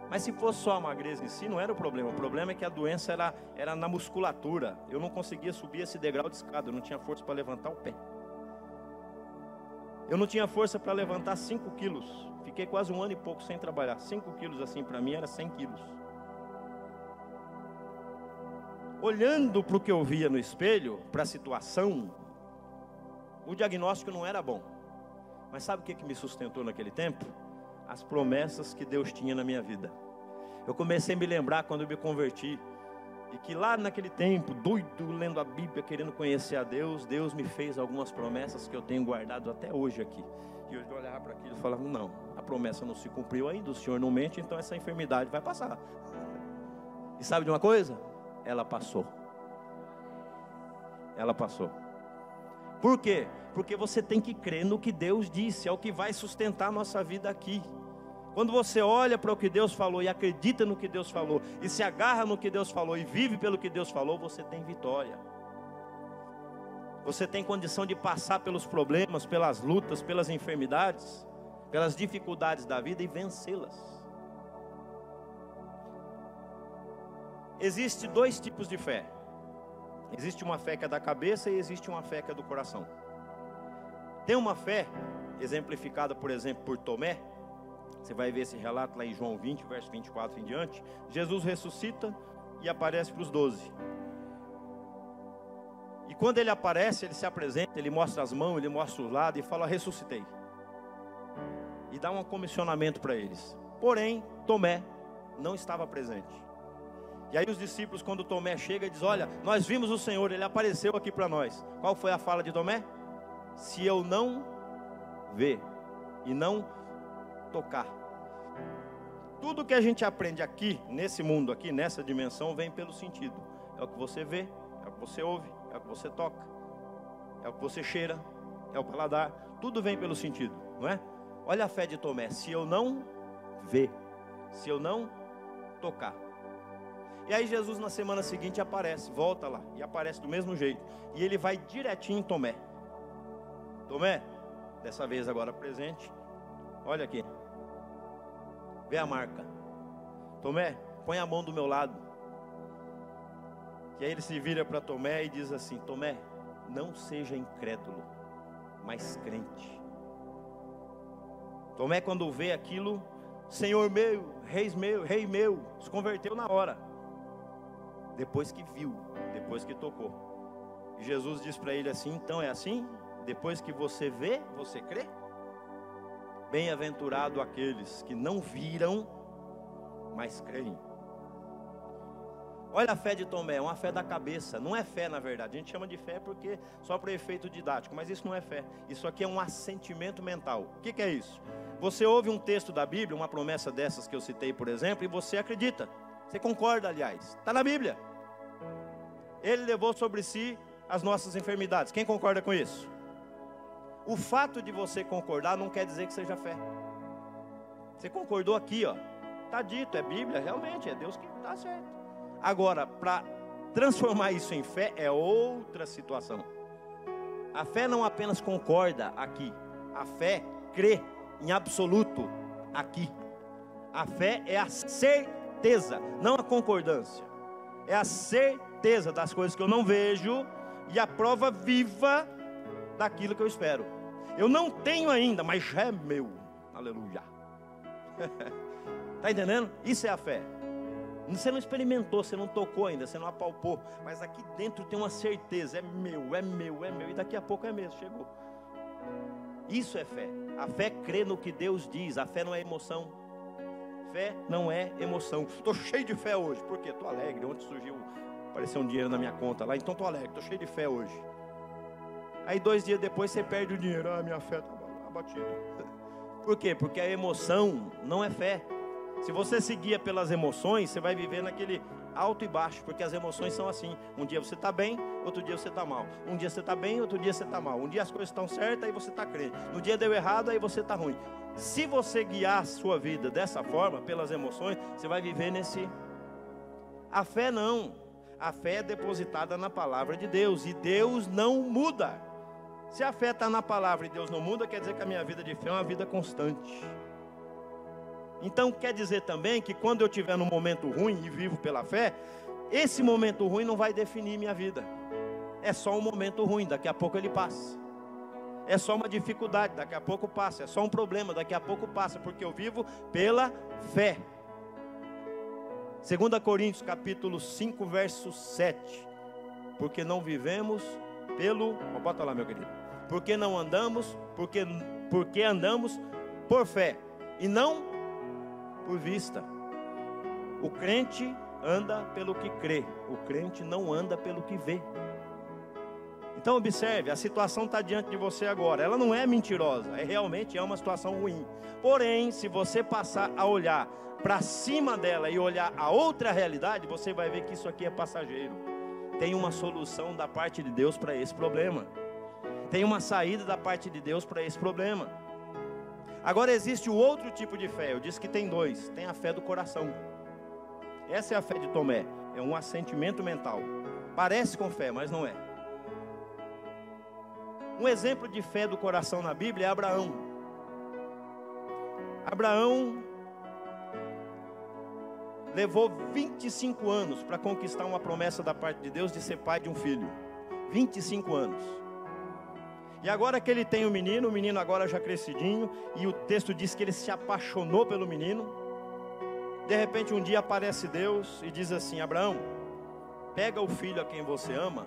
Mas se fosse só a magreza em si, não era o problema. O problema é que a doença era na musculatura. Eu não conseguia subir esse degrau de escada. Eu não tinha força para levantar o pé. Eu não tinha força para levantar 5 quilos. Fiquei quase 1 ano e pouco sem trabalhar. 5 quilos assim para mim era 100 quilos. Olhando para o que eu via no espelho, para a situação, o diagnóstico não era bom. Mas sabe o que me sustentou naquele tempo? As promessas que Deus tinha na minha vida. Eu comecei a me lembrar quando eu me converti. E que lá naquele tempo, doido, lendo a Bíblia, querendo conhecer a Deus, Deus me fez algumas promessas que eu tenho guardado até hoje aqui. E eu olhava para aquilo e falava, não, a promessa não se cumpriu ainda, o Senhor não mente, então essa enfermidade vai passar. E sabe de uma coisa? Ela passou. Ela passou. Por quê? Porque você tem que crer no que Deus disse, é o que vai sustentar a nossa vida aqui. Quando você olha para o que Deus falou e acredita no que Deus falou, e se agarra no que Deus falou e vive pelo que Deus falou, você tem vitória. Você tem condição de passar pelos problemas, pelas lutas, pelas enfermidades, pelas dificuldades da vida e vencê-las. Existem 2 tipos de fé. Existe uma fé que é da cabeça e existe uma fé que é do coração. Tem uma fé exemplificada, por exemplo, por Tomé. Você vai ver esse relato lá em João 20, verso 24 em diante. Jesus ressuscita e aparece para os 12. E quando ele aparece, ele se apresenta, ele mostra as mãos, ele mostra os lados e fala, ressuscitei. E dá um comissionamento para eles. Porém, Tomé não estava presente. E aí os discípulos, quando Tomé chega, diz, olha, nós vimos o Senhor, Ele apareceu aqui para nós. Qual foi a fala de Tomé? Se eu não ver e não tocar. Tudo que a gente aprende aqui, nesse mundo aqui, nessa dimensão, vem pelo sentido. É o que você vê, é o que você ouve, é o que você toca, é o que você cheira, é o paladar. Tudo vem pelo sentido, não é? Olha a fé de Tomé, se eu não ver, se eu não tocar. E aí Jesus na semana seguinte aparece, volta lá, e aparece do mesmo jeito. E ele vai direitinho em Tomé. Tomé, dessa vez agora presente, olha aqui. Vê a marca. Tomé, põe a mão do meu lado. E aí ele se vira para Tomé e diz assim, Tomé, não seja incrédulo, mas crente. Tomé, quando vê aquilo, Senhor meu, rei meu, se converteu na hora. Depois que viu, depois que tocou. E Jesus diz para ele assim, então é assim? Depois que você vê, você crê? Bem-aventurado aqueles que não viram, mas creem. Olha a fé de Tomé, é uma fé da cabeça, não é fé na verdade. A gente chama de fé porque só para efeito didático, mas isso não é fé. Isso aqui é um assentimento mental. O que é isso? Você ouve um texto da Bíblia, uma promessa dessas que eu citei, por exemplo, e você acredita. Você concorda, aliás. Está na Bíblia. Ele levou sobre si as nossas enfermidades. Quem concorda com isso? O fato de você concordar não quer dizer que seja fé. Você concordou aqui, ó. Está dito, é Bíblia, realmente, é Deus que está certo. Agora, para transformar isso em fé é outra situação. A fé não apenas concorda aqui. A fé crê em absoluto aqui. A fé é a certeza, não a concordância. É a certeza das coisas que eu não vejo e a prova viva daquilo que eu espero. Eu não tenho ainda, mas já é meu. Aleluia. Está entendendo? Isso é a fé. Você não experimentou, você não tocou ainda, você não apalpou, mas aqui dentro tem uma certeza, é meu, é meu, é meu, e daqui a pouco é mesmo, chegou. Isso é fé. A fé crê no que Deus diz. A fé não é emoção. Fé não é emoção. Estou cheio de fé hoje, por quê? Estou alegre, ontem surgiu, apareceu um dinheiro na minha conta lá, então estou alegre, estou cheio de fé hoje. Aí 2 dias depois você perde o dinheiro, minha fé está abatida. Por quê? Porque a emoção não é fé. Se você seguir pelas emoções, você vai viver naquele alto e baixo, porque as emoções são assim. Um dia você está bem, outro dia você está mal. Um dia você está bem, outro dia você está mal. Um dia as coisas estão certas, aí você está crente. No dia deu errado, aí você está ruim. Se você guiar a sua vida dessa forma, pelas emoções, você vai viver nesse... A fé não. A fé é depositada na palavra de Deus, e Deus não muda. Se a fé está na palavra e Deus não muda, quer dizer que a minha vida de fé é uma vida constante. Então quer dizer também que quando eu estiver num momento ruim e vivo pela fé, esse momento ruim não vai definir minha vida. É só um momento ruim, daqui a pouco ele passa. É só uma dificuldade, daqui a pouco passa. É só um problema, daqui a pouco passa, porque eu vivo pela fé. 2 Coríntios capítulo 5, verso 7. Porque não vivemos pelo... Bota lá, meu querido. Porque não andamos, porque andamos por fé e não por vista. O crente anda pelo que crê, o crente não anda pelo que vê. Então observe, a situação está diante de você agora, ela não é mentirosa, realmente é uma situação ruim. Porém, se você passar a olhar para cima dela e olhar a outra realidade, você vai ver que isso aqui é passageiro. Tem uma solução da parte de Deus para esse problema. Tem uma saída da parte de Deus para esse problema. Agora existe o outro tipo de fé. Eu disse que tem 2. Tem a fé do coração. Essa é a fé de Tomé. É um assentimento mental. Parece com fé, mas não é. Um exemplo de fé do coração na Bíblia é Abraão. Abraão levou 25 anos para conquistar uma promessa da parte de Deus de ser pai de um filho. 25 anos. E agora que ele tem o menino agora já crescidinho, e o texto diz que ele se apaixonou pelo menino. De repente um dia aparece Deus e diz assim: Abraão, pega o filho a quem você ama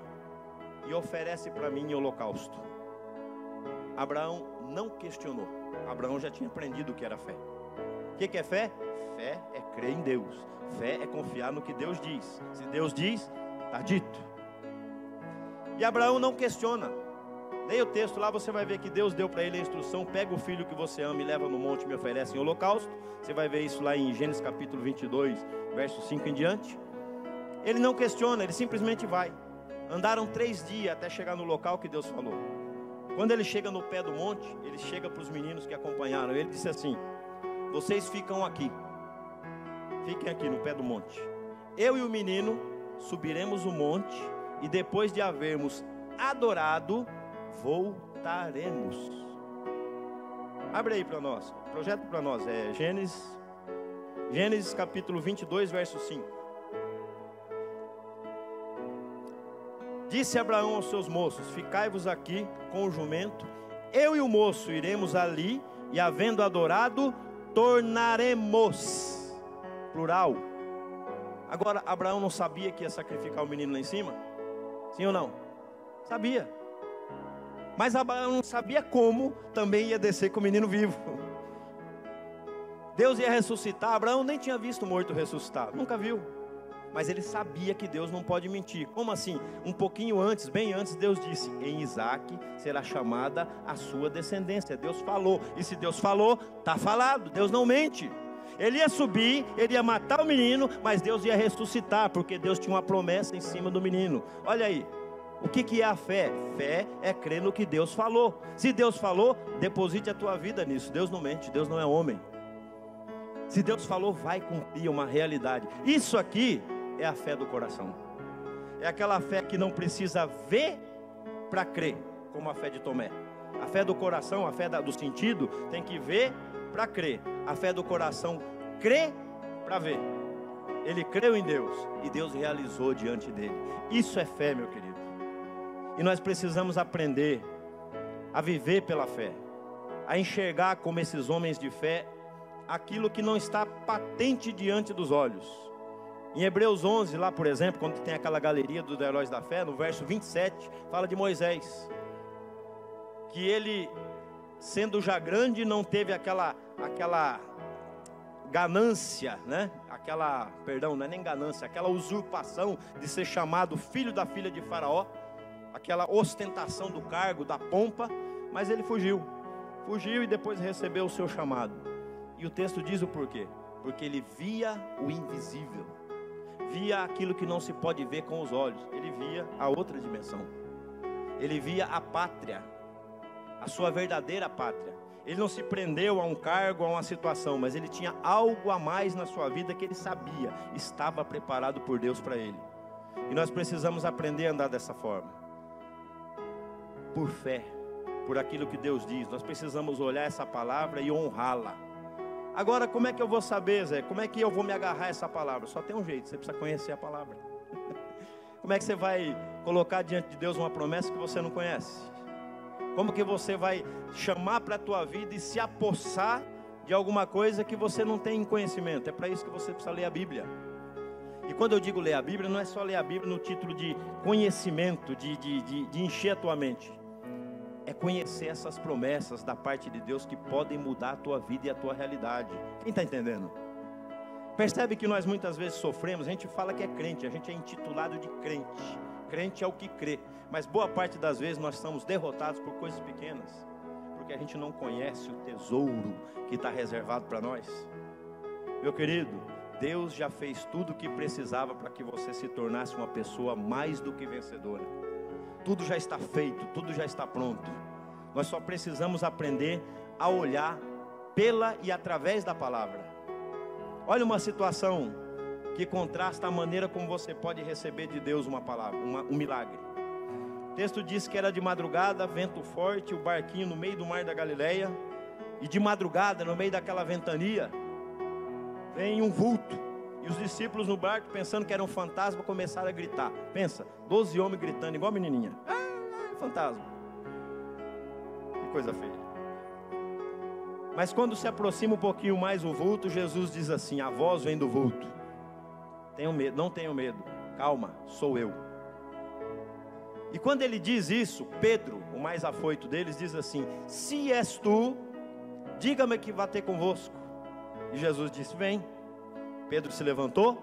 e oferece para mim em holocausto. Abraão não questionou. Abraão já tinha aprendido o que era fé. O que é fé? Fé é crer em Deus. Fé é confiar no que Deus diz. Se Deus diz, está dito. E Abraão não questiona. Leia o texto lá, você vai ver que Deus deu para ele a instrução: pega o filho que você ama e leva no monte e me oferece em holocausto. Você vai ver isso lá em Gênesis capítulo 22, verso 5 em diante. Ele não questiona, ele simplesmente vai. Andaram 3 dias até chegar no local que Deus falou. Quando ele chega no pé do monte, ele chega para os meninos que acompanharam. Ele disse assim: vocês ficam aqui. Fiquem aqui no pé do monte. Eu e o menino subiremos o monte, e depois de havermos adorado, voltaremos. Abre aí para nós, projeto para nós, é Gênesis capítulo 22, verso 5. Disse Abraão aos seus moços: ficai-vos aqui com o jumento, eu e o moço iremos ali, e havendo adorado, tornaremos. Plural. Agora, Abraão não sabia que ia sacrificar o menino lá em cima? Sim ou não? Sabia. Mas Abraão não sabia como também ia descer com o menino vivo. Deus ia ressuscitar. Abraão nem tinha visto o morto ressuscitar, nunca viu. Mas ele sabia que Deus não pode mentir. Como assim? Um pouquinho antes, bem antes, Deus disse: em Isaque será chamada a sua descendência. Deus falou, e se Deus falou, está falado. Deus não mente. Ele ia subir, ele ia matar o menino, mas Deus ia ressuscitar, porque Deus tinha uma promessa em cima do menino. Olha aí, o que é a fé? Fé é crer no que Deus falou. Se Deus falou, deposite a tua vida nisso. Deus não mente, Deus não é homem. Se Deus falou, vai cumprir uma realidade. Isso aqui é a fé do coração. É aquela fé que não precisa ver para crer, como a fé de Tomé. A fé do coração, a fé do sentido, tem que ver para crer. A fé do coração crê para ver. Ele creu em Deus e Deus realizou diante dele. Isso é fé, meu querido. E nós precisamos aprender a viver pela fé, a enxergar como esses homens de fé aquilo que não está patente diante dos olhos. Em Hebreus 11, lá por exemplo, quando tem aquela galeria dos heróis da fé, no verso 27, fala de Moisés, que ele, sendo já grande, não teve aquela ganância, né? Não é nem ganância, aquela usurpação de ser chamado filho da filha de Faraó, aquela ostentação do cargo, da pompa, mas ele fugiu e depois recebeu o seu chamado. E o texto diz o porquê: porque ele via o invisível, via aquilo que não se pode ver com os olhos, ele via a outra dimensão, ele via a pátria, a sua verdadeira pátria. Ele não se prendeu a um cargo, a uma situação, mas ele tinha algo a mais na sua vida que ele sabia, estava preparado por Deus para ele. E nós precisamos aprender a andar dessa forma, por fé, por aquilo que Deus diz. Nós precisamos olhar essa palavra e honrá-la. Agora, como é que eu vou saber, Zé? Como é que eu vou me agarrar a essa palavra? Só tem um jeito, você precisa conhecer a palavra. Como é que você vai colocar diante de Deus uma promessa que você não conhece? Como que você vai chamar para a tua vida e se apossar de alguma coisa que você não tem conhecimento? É para isso que você precisa ler a Bíblia. E quando eu digo ler a Bíblia, não é só ler a Bíblia no título de conhecimento, de encher a tua mente. É conhecer essas promessas da parte de Deus que podem mudar a tua vida e a tua realidade. Quem está entendendo? Percebe que nós muitas vezes sofremos, a gente fala que é crente, a gente é intitulado de crente. Crente é o que crê, mas boa parte das vezes nós estamos derrotados por coisas pequenas, porque a gente não conhece o tesouro que está reservado para nós. Meu querido, Deus já fez tudo o que precisava para que você se tornasse uma pessoa mais do que vencedora. Tudo já está feito, tudo já está pronto. Nós só precisamos aprender a olhar pela e através da palavra. Olha uma situação que contrasta a maneira como você pode receber de Deus uma palavra, um milagre. O texto diz que era de madrugada, vento forte, o barquinho no meio do mar da Galileia, e de madrugada, no meio daquela ventania, vem um vulto, e os discípulos no barco, pensando que era um fantasma, começaram a gritar. Pensa, 12 homens gritando igual a menininha. Fantasma. Que coisa feia. Mas quando se aproxima um pouquinho mais o vulto, Jesus diz assim: a voz vem do vulto. Tenho medo, não tenho medo, calma, sou eu. E quando ele diz isso, Pedro, o mais afoito deles, diz assim: se és tu, diga-me que vá ter convosco. E Jesus disse: vem. Pedro se levantou,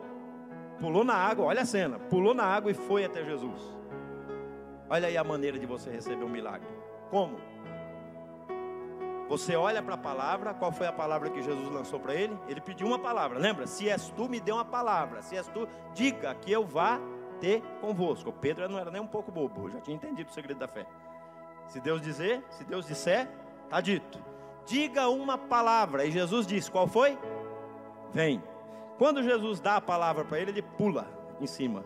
pulou na água, olha a cena, pulou na água e foi até Jesus. Olha aí a maneira de você receber um milagre. Como? Você olha para a palavra. Qual foi a palavra que Jesus lançou para ele? Ele pediu uma palavra, lembra? Se és tu, me dê uma palavra. Se és tu, diga que eu vá ter convosco. Pedro não era nem um pouco bobo, já tinha entendido o segredo da fé. Se Deus disser, está dito. Diga uma palavra. E Jesus disse, qual foi? Vem. Quando Jesus dá a palavra para ele, ele pula em cima.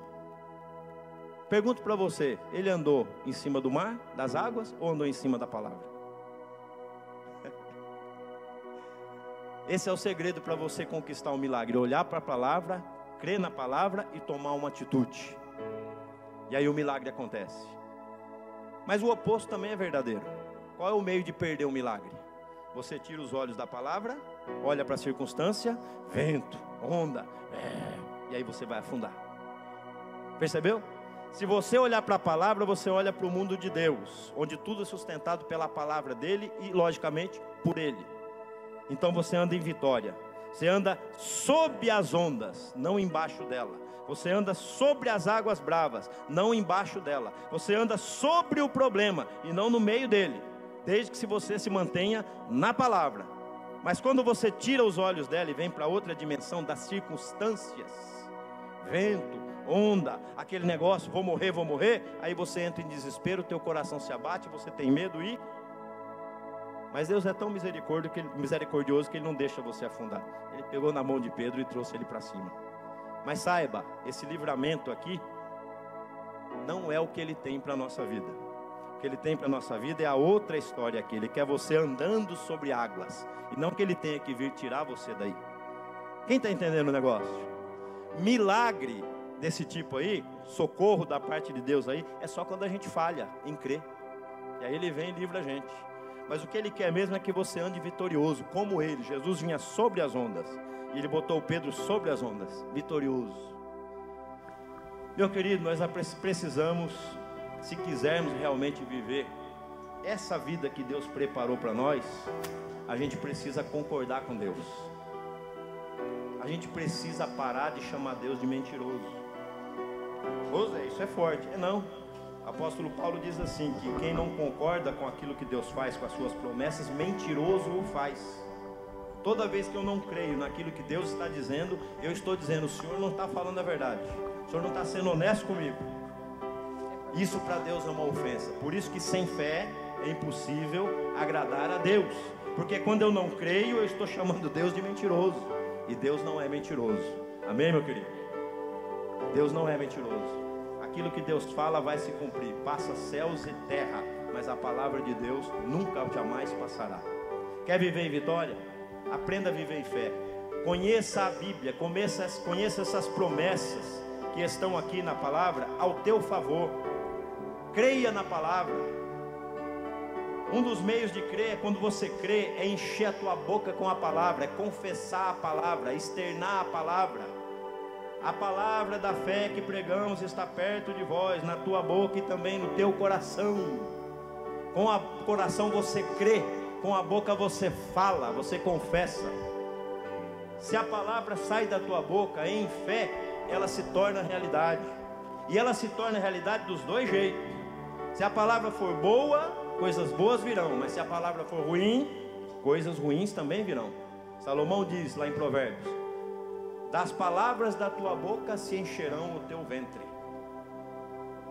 Pergunto para você, ele andou em cima do mar, das águas, ou andou em cima da palavra? Esse é o segredo para você conquistar um milagre: olhar para a palavra, crer na palavra e tomar uma atitude. E aí o milagre acontece. Mas o oposto também é verdadeiro. Qual é o meio de perder um milagre? Você tira os olhos da palavra, olha para a circunstância, vento, onda, e aí você vai afundar. Percebeu? Se você olhar para a palavra, você olha para o mundo de Deus, onde tudo é sustentado pela palavra dele e, logicamente, por ele. Então você anda em vitória. Você anda sob as ondas, não embaixo dela. Você anda sobre as águas bravas, não embaixo dela. Você anda sobre o problema e não no meio dele, desde que você se mantenha na palavra. Mas quando você tira os olhos dela e vem para outra dimensão das circunstâncias, vento, onda, aquele negócio, vou morrer, aí você entra em desespero, teu coração se abate, você tem medo e... Mas Deus é tão misericordioso que Ele não deixa você afundar. Ele pegou na mão de Pedro e trouxe ele para cima. Mas saiba, esse livramento aqui não é o que Ele tem para a nossa vida. O que Ele tem para a nossa vida é a outra história aqui. Ele quer você andando sobre águas, e não que Ele tenha que vir tirar você daí. Quem está entendendo o negócio? Milagre desse tipo aí, socorro da parte de Deus aí, é só quando a gente falha em crer. E aí Ele vem e livra a gente. Mas o que Ele quer mesmo é que você ande vitorioso, como Ele. Jesus vinha sobre as ondas, e Ele botou o Pedro sobre as ondas, vitorioso. Meu querido, nós precisamos, se quisermos realmente viver essa vida que Deus preparou para nós, a gente precisa concordar com Deus. A gente precisa parar de chamar Deus de mentiroso. Ô Zé, isso é forte. Não. O apóstolo Paulo diz assim, que quem não concorda com aquilo que Deus faz, com as suas promessas, mentiroso o faz. Toda vez que eu não creio naquilo que Deus está dizendo, eu estou dizendo, o Senhor não está falando a verdade, o Senhor não está sendo honesto comigo. Isso para Deus é uma ofensa. Por isso que sem fé é impossível agradar a Deus. Porque quando eu não creio, eu estou chamando Deus de mentiroso. E Deus não é mentiroso. Amém, meu querido? Deus não é mentiroso. Aquilo que Deus fala vai se cumprir. Passa céus e terra, mas a palavra de Deus nunca, jamais passará. Quer viver em vitória? Aprenda a viver em fé. Conheça a Bíblia, conheça essas promessas que estão aqui na palavra ao teu favor. Creia na palavra. Um dos meios de crer é quando você crê, é encher a tua boca com a palavra, é confessar a palavra, externar a palavra. A palavra da fé que pregamos está perto de vós, na tua boca e também no teu coração. Com o coração você crê, com a boca você fala, você confessa. Se a palavra sai da tua boca em fé, ela se torna realidade. E ela se torna realidade dos dois jeitos. Se a palavra for boa, coisas boas virão. Mas se a palavra for ruim, coisas ruins também virão. Salomão diz lá em Provérbios: das palavras da tua boca se encherão o teu ventre.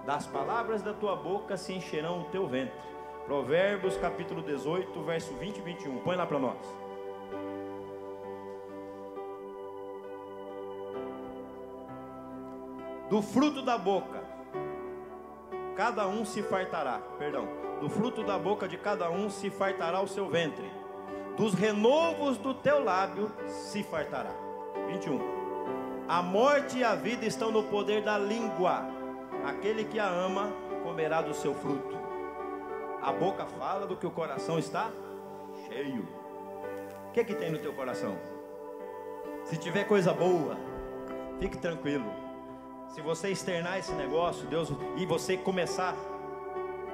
Das palavras da tua boca se encherão o teu ventre. Provérbios capítulo 18, verso 20 e 21. Põe lá para nós. Do fruto da boca cada um se fartará. Do fruto da boca de cada um se fartará o seu ventre. Dos renovos do teu lábio se fartará. 21. A morte e a vida estão no poder da língua. Aquele que a ama comerá do seu fruto. A boca fala do que o coração está cheio. O que tem no teu coração? Se tiver coisa boa, fique tranquilo. Se você externar esse negócio, Deus, e você começar a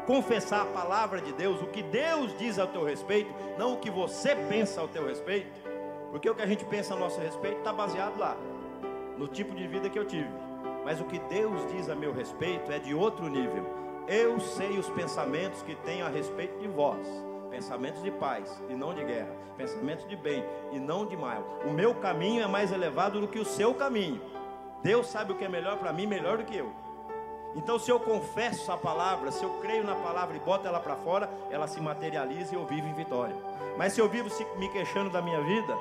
confessar a palavra de Deus, o que Deus diz ao teu respeito, não o que você pensa ao teu respeito, porque o que a gente pensa a nosso respeito está baseado lá, no tipo de vida que eu tive. Mas o que Deus diz a meu respeito é de outro nível. Eu sei os pensamentos que tenho a respeito de vós, pensamentos de paz e não de guerra, pensamentos de bem e não de mal. O meu caminho é mais elevado do que o seu caminho. Deus sabe o que é melhor para mim, melhor do que eu. Então se eu confesso a palavra, se eu creio na palavra e boto ela para fora, ela se materializa e eu vivo em vitória. Mas se eu vivo me queixando da minha vida,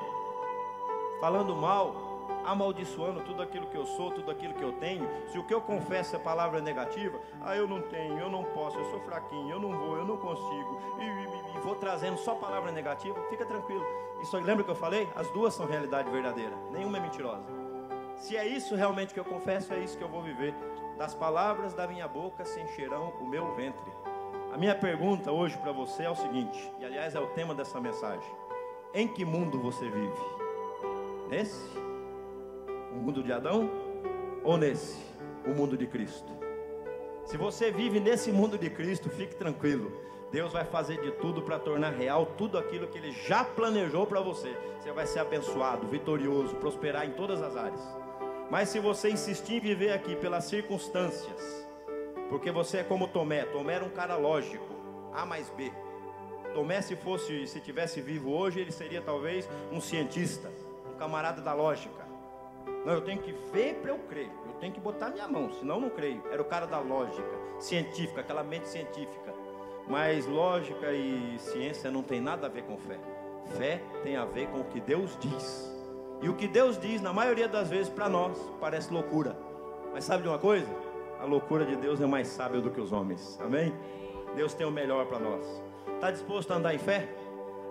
falando mal, amaldiçoando tudo aquilo que eu sou, tudo aquilo que eu tenho, se o que eu confesso é palavra negativa, eu não tenho, eu não posso, eu sou fraquinho, eu não vou, eu não consigo, e vou trazendo só palavra negativa, fica tranquilo. Isso lembra que eu falei? As duas são realidade verdadeira, nenhuma é mentirosa. Se é isso realmente que eu confesso, é isso que eu vou viver. Das palavras da minha boca se encherão o meu ventre. A minha pergunta hoje para você é o seguinte, e aliás é o tema dessa mensagem: em que mundo você vive? Nesse? O mundo de Adão? Ou nesse? O mundo de Cristo? Se você vive nesse mundo de Cristo, fique tranquilo. Deus vai fazer de tudo para tornar real tudo aquilo que Ele já planejou para você. Você vai ser abençoado, vitorioso, prosperar em todas as áreas. Mas se você insistir em viver aqui pelas circunstâncias, porque você é como Tomé. Tomé era um cara lógico, A mais B. Tomé, se tivesse vivo hoje, ele seria talvez um cientista, um camarada da lógica. Não, eu tenho que ver para eu crer, eu tenho que botar minha mão, senão eu não creio. Era o cara da lógica, científica, aquela mente científica. Mas lógica e ciência não tem nada a ver com fé. Fé tem a ver com o que Deus diz. E o que Deus diz, na maioria das vezes, para nós, parece loucura. Mas sabe de uma coisa? A loucura de Deus é mais sábia do que os homens. Amém? Deus tem o melhor para nós. Está disposto a andar em fé?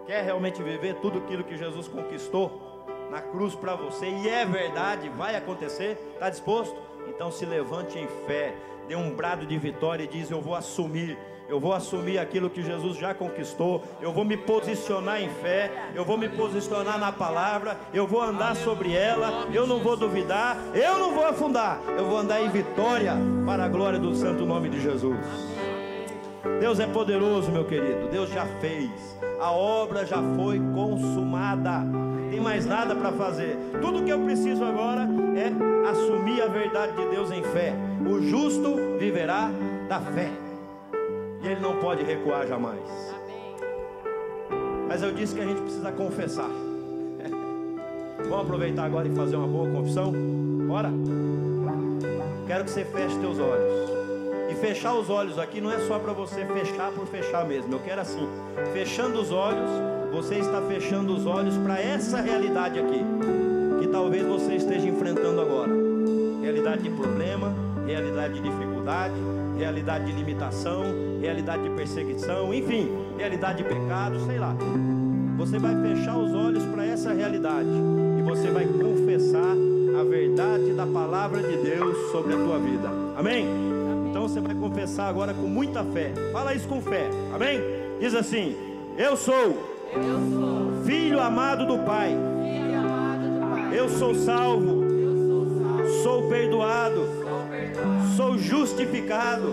Quer realmente viver tudo aquilo que Jesus conquistou na cruz para você? E é verdade, vai acontecer? Está disposto? Então se levante em fé, dê um brado de vitória e diz: eu vou assumir aquilo que Jesus já conquistou. Eu vou me posicionar em fé, eu vou me posicionar na palavra, eu vou andar sobre ela, eu não vou duvidar, eu não vou afundar, eu vou andar em vitória para a glória do santo nome de Jesus. Deus é poderoso, meu querido. Deus já fez, a obra já foi consumada, não tem mais nada para fazer. Tudo que eu preciso agora é assumir a verdade de Deus em fé. O justo viverá da fé, e ele não pode recuar jamais. Mas eu disse que a gente precisa confessar. Vamos aproveitar agora e fazer uma boa confissão? Bora? Quero que você feche teus olhos. E fechar os olhos aqui não é só para você fechar por fechar mesmo. Eu quero assim, fechando os olhos, você está fechando os olhos para essa realidade aqui, que talvez você esteja enfrentando agora. Realidade de problema, realidade de dificuldade, realidade de limitação, realidade de perseguição, enfim, realidade de pecado, sei lá. Você vai fechar os olhos para essa realidade e você vai confessar a verdade da palavra de Deus sobre a tua vida. Amém? Então você vai confessar agora com muita fé. Fala isso com fé. Amém? Diz assim: eu sou filho amado do Pai. Eu sou salvo. Sou perdoado. Sou justificado.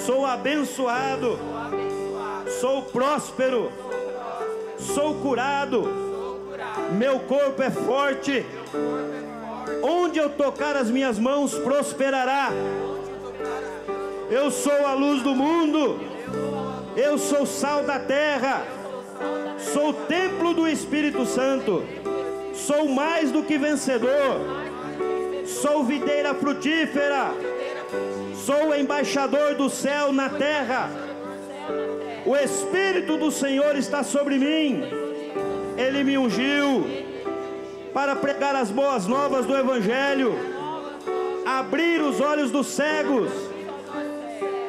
Sou abençoado. Sou próspero. Sou curado. Meu corpo é forte. Onde eu tocar as minhas mãos prosperará. Eu sou a luz do mundo. Eu sou sal da terra. Sou templo do Espírito Santo. Sou mais do que vencedor. Sou videira frutífera. Sou embaixador do céu na terra. O Espírito do Senhor está sobre mim. Ele me ungiu para pregar as boas novas do Evangelho, abrir os olhos dos cegos,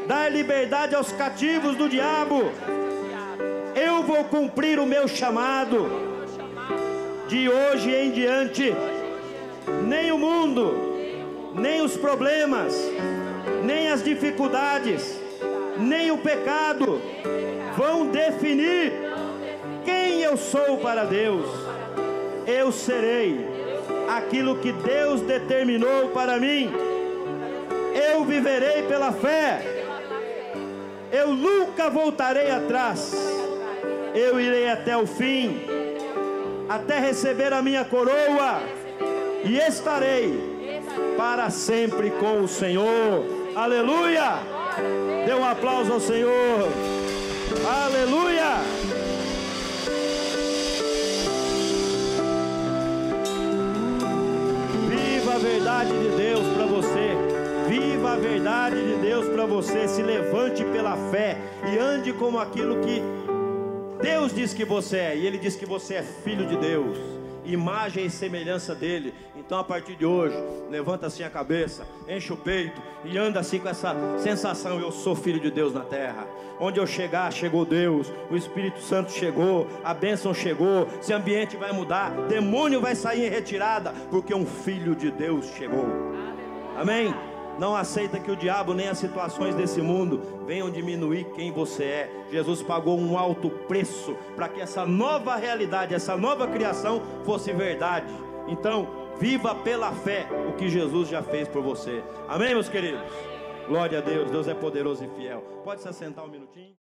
dar liberdade aos cativos do diabo. Eu vou cumprir o meu chamado. De hoje em diante, nem o mundo, nem os problemas, nem as dificuldades, nem o pecado vão definir quem eu sou para Deus. Eu serei aquilo que Deus determinou para mim. Eu viverei pela fé. Eu nunca voltarei atrás. Eu irei até o fim, até receber a minha coroa, e estarei para sempre com o Senhor. Aleluia! Dê um aplauso ao Senhor. Aleluia! Viva a verdade de Deus para você. Viva a verdade de Deus para você. Se levante pela fé e ande como aquilo que Deus diz que você é. E Ele diz que você é filho de Deus, imagem e semelhança dele. Então a partir de hoje, levanta assim a cabeça, enche o peito e anda assim com essa sensação: eu sou filho de Deus na terra. Onde eu chegar, chegou Deus, o Espírito Santo chegou, a bênção chegou, esse ambiente vai mudar, demônio vai sair em retirada, porque um filho de Deus chegou. Amém? Não aceita que o diabo nem as situações desse mundo venham diminuir quem você é. Jesus pagou um alto preço para que essa nova realidade, essa nova criação fosse verdade. Então, viva pela fé o que Jesus já fez por você. Amém, meus queridos? Glória a Deus, Deus é poderoso e fiel. Pode se assentar um minutinho.